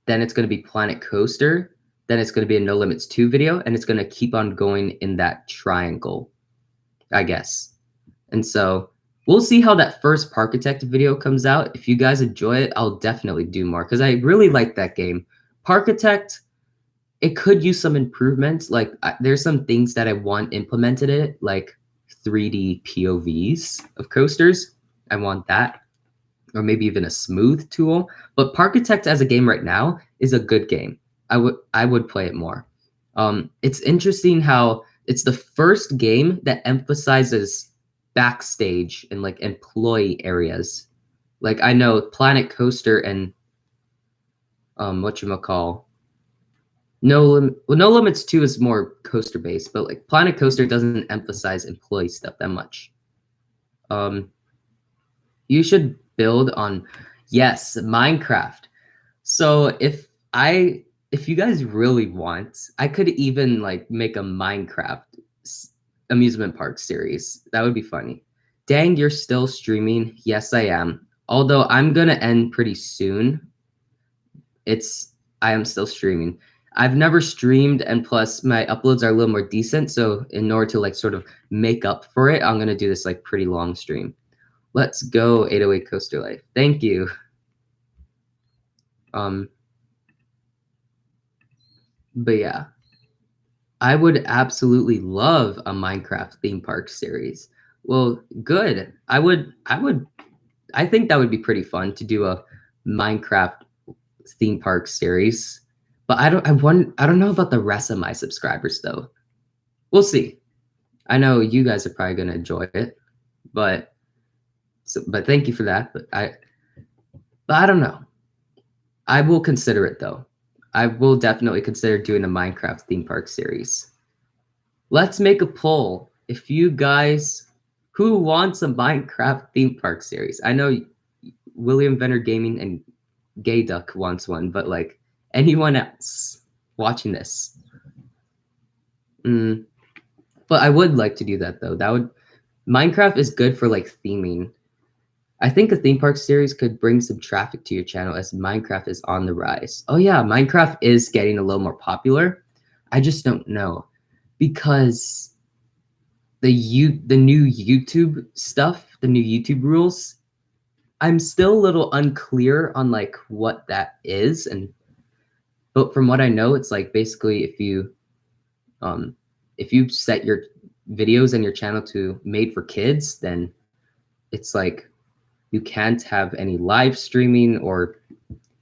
then it's going to be Planet Coaster, then it's going to be a No Limits 2 video, and it's going to keep on going in that triangle, I guess. And so we'll see how that first Parkitect video comes out. If you guys enjoy it, I'll definitely do more because I really like that game. Parkitect, it could use some improvements. Like there's some things that I want implemented in it, like 3D POVs of coasters. I want that, or maybe even a smooth tool. But Parkitect as a game right now is a good game. I would play it more. It's interesting how it's the first game that emphasizes backstage and like employee areas. Like I know Planet Coaster and whatchamacall, No Limits 2 is more coaster based, but like Planet Coaster doesn't emphasize employee stuff that much. You should build on, yes, Minecraft. So if you guys really want, I could even like make a Minecraft amusement park series. That would be funny. Dang, you're still streaming. Yes, I am. Although I'm gonna end pretty soon. I am still streaming. I've never streamed, and plus my uploads are a little more decent. So in order to like sort of make up for it, I'm gonna do this like pretty long stream. Let's go 808 Coaster Life. Thank you. But yeah, I would absolutely love a Minecraft theme park series. Well, good. I think that would be pretty fun to do a Minecraft theme park series. But I don't know about the rest of my subscribers though. We'll see. I know you guys are probably gonna enjoy it, but but thank you for that. But I don't know. I will consider it though. I will definitely consider doing a Minecraft theme park series. Let's make a poll. If you guys who wants a Minecraft theme park series? I know William Venner Gaming and Gay Duck wants one, but like anyone else watching this. But I would like to do that though. Minecraft is good for like theming. I think a theme park series could bring some traffic to your channel as Minecraft is on the rise. Oh yeah, Minecraft is getting a little more popular. I just don't know because the new YouTube stuff, the new YouTube rules, I'm still a little unclear on like what that is, but from what I know, it's like basically if you set your videos and your channel to made for kids, then it's like you can't have any live streaming or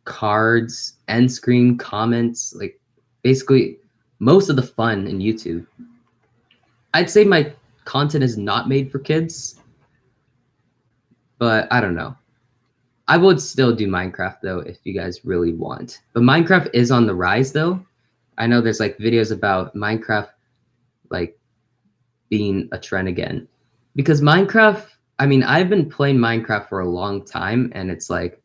cards, end screen, comments, like basically most of the fun in YouTube. I'd say my content is not made for kids, but I don't know. I would still do Minecraft though if you guys really want. But Minecraft is on the rise though. I know there's like videos about Minecraft like being a trend again. Because Minecraft, I mean, I've been playing Minecraft for a long time and it's like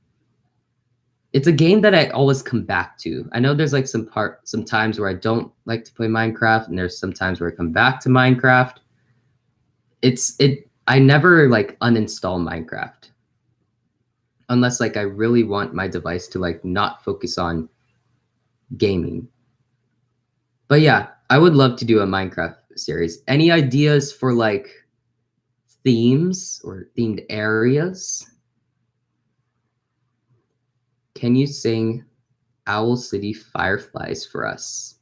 it's a game that I always come back to. I know there's like some times where I don't like to play Minecraft and there's some times where I come back to Minecraft. I never like uninstall Minecraft unless like I really want my device to like not focus on gaming. But yeah, I would love to do a Minecraft series. Any ideas for like themes or themed areas? Can you sing Owl City Fireflies for us?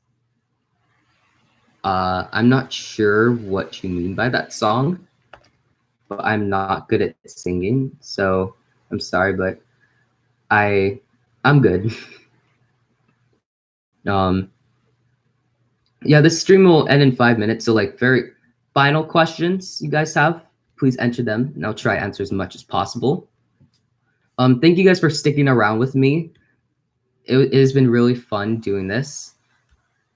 I'm not sure what you mean by that song, but I'm not good at singing, so I'm sorry, but I'm good. Yeah, this stream will end in 5 minutes, so like very final questions you guys have, please enter them, and I'll try to answer as much as possible. Thank you guys for sticking around with me. It has been really fun doing this.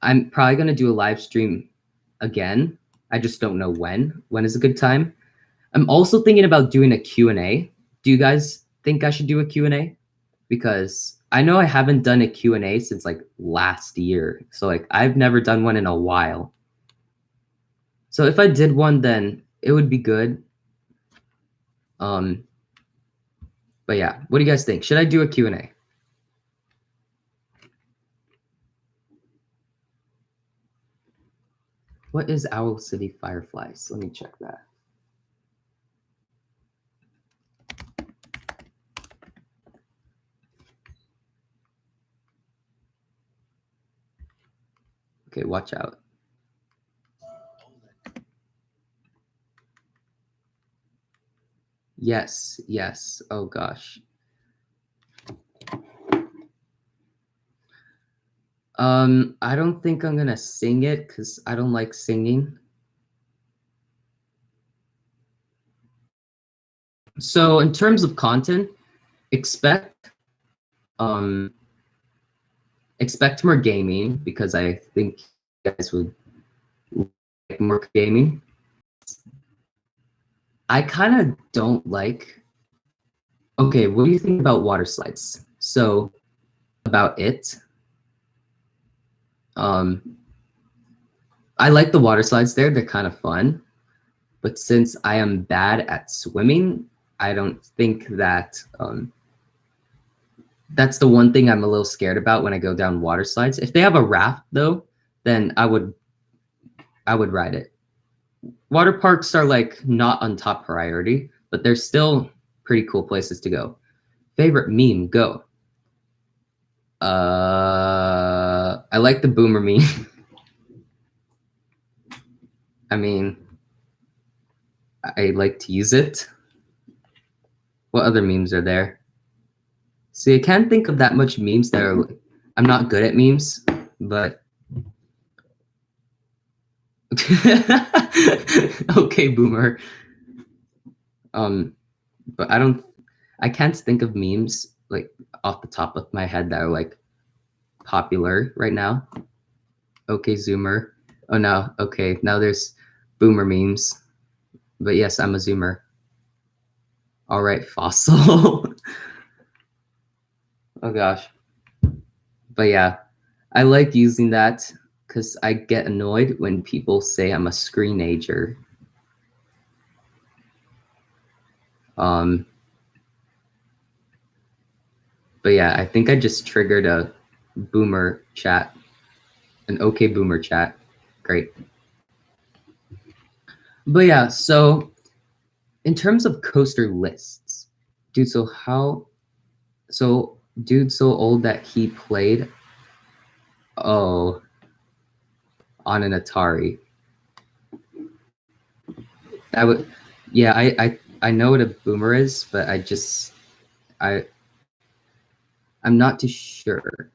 I'm probably gonna do a live stream again. I just don't know when. When is a good time? I'm also thinking about doing a Q&A. Do you guys think I should do a Q&A? Because I know I haven't done a Q&A since like last year. So like I've never done one in a while. So if I did one, then it would be good. But yeah, what do you guys think? Should I do a Q&A? What is Owl City Fireflies? Let me check that. Okay, watch out. Yes, yes. Oh gosh. I don't think I'm gonna sing it because I don't like singing. So in terms of content, expect more gaming because I think you guys would like more gaming. I kind of don't like. Okay, what do you think about water slides? So about it. I like the water slides there. They're kind of fun. But since I am bad at swimming, I don't think that that's the one thing I'm a little scared about when I go down water slides. If they have a raft though, then I would ride it. Water parks are like not on top priority, but they're still pretty cool places to go. Favorite meme, go. I like the boomer meme. I mean, I like to use it. What other memes are there? See, I can't think of that much memes that are. I'm not good at memes, but okay, boomer. But I can't think of memes like off the top of my head that are like popular right now. Okay, zoomer. Oh no, okay, now there's boomer memes. But yes, I'm a zoomer. All right, fossil. Oh gosh. But yeah, I like using that because I get annoyed when people say I'm a screenager. But yeah, I think I just triggered a boomer chat, an okay boomer chat. Great. But yeah, so in terms of coaster lists, dude, dude so old that he played on an Atari. That would, yeah, I know what a boomer is, but I'm not too sure.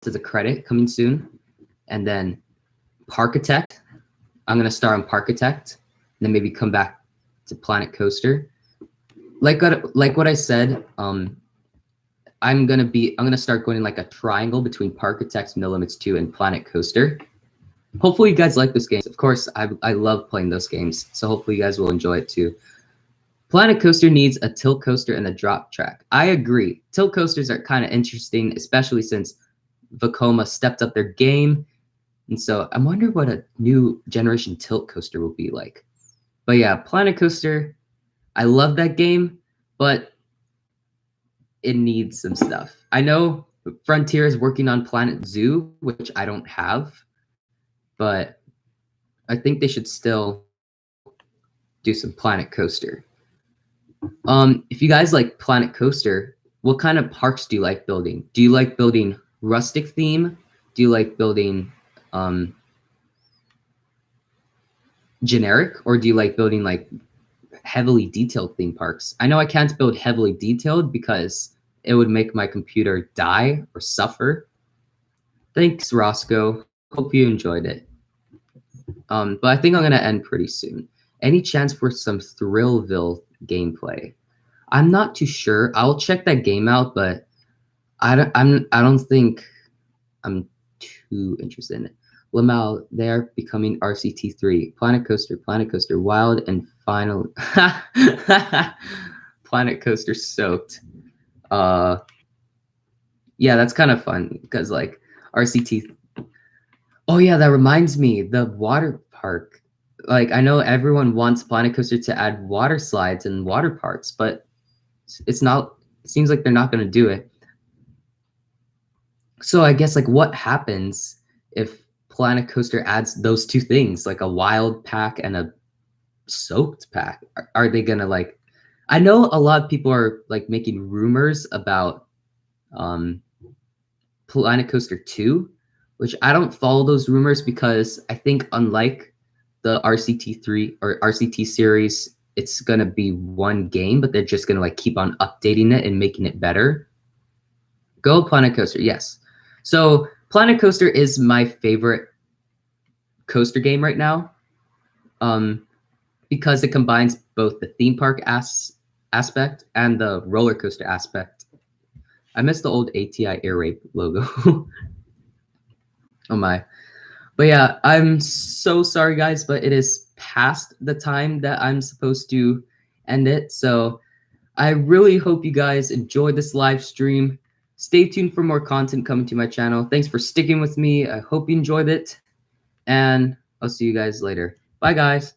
There's a credit coming soon, and then Parkitect. I'm gonna start on Parkitect, and then maybe come back to Planet Coaster. Like what I said, I'm gonna start going in like a triangle between Parkitect, No Limits 2, and Planet Coaster. Hopefully you guys like those games. Of course, I love playing those games, so hopefully you guys will enjoy it too. Planet Coaster needs a tilt coaster and a drop track. I agree. Tilt coasters are kind of interesting, especially since Vekoma stepped up their game. And so I wonder what a new generation tilt coaster will be like. But yeah, Planet Coaster, I love that game, but it needs some stuff. I know Frontier is working on Planet Zoo, which I don't have, but I think they should still do some Planet Coaster. If you guys like Planet Coaster, what kind of parks do you like building? Do you like building rustic theme? Do you like building generic, or do you like building like heavily detailed theme parks? I know I can't build heavily detailed because it would make my computer die or suffer. Thanks, Roscoe. Hope you enjoyed it. But I think I'm gonna end pretty soon. Any chance for some Thrillville gameplay? I'm not too sure. I'll check that game out, but I don't think I'm too interested in it. Lamal, they're becoming RCT3. Planet Coaster, Wild, and Final. Planet Coaster soaked. Yeah, that's kind of fun because like RCT. Oh yeah, that reminds me, the water park. Like I know everyone wants Planet Coaster to add water slides and water parks, but it's not. It seems like they're not going to do it. So I guess like what happens if Planet Coaster adds those two things, like a wild pack and a soaked pack? Are they gonna like? I know a lot of people are like making rumors about Planet Coaster 2, which I don't follow those rumors because I think unlike the RCT3 or RCT series, it's gonna be one game, but they're just gonna like keep on updating it and making it better. Go Planet Coaster, yes. So Planet Coaster is my favorite coaster game right now, because it combines both the theme park aspect and the roller coaster aspect. I miss the old ATI Air Rape logo. Oh my. But yeah, I'm so sorry guys, but it is past the time that I'm supposed to end it. So I really hope you guys enjoyed this live stream. Stay tuned for more content coming to my channel. Thanks for sticking with me. I hope you enjoyed it. And I'll see you guys later. Bye, guys.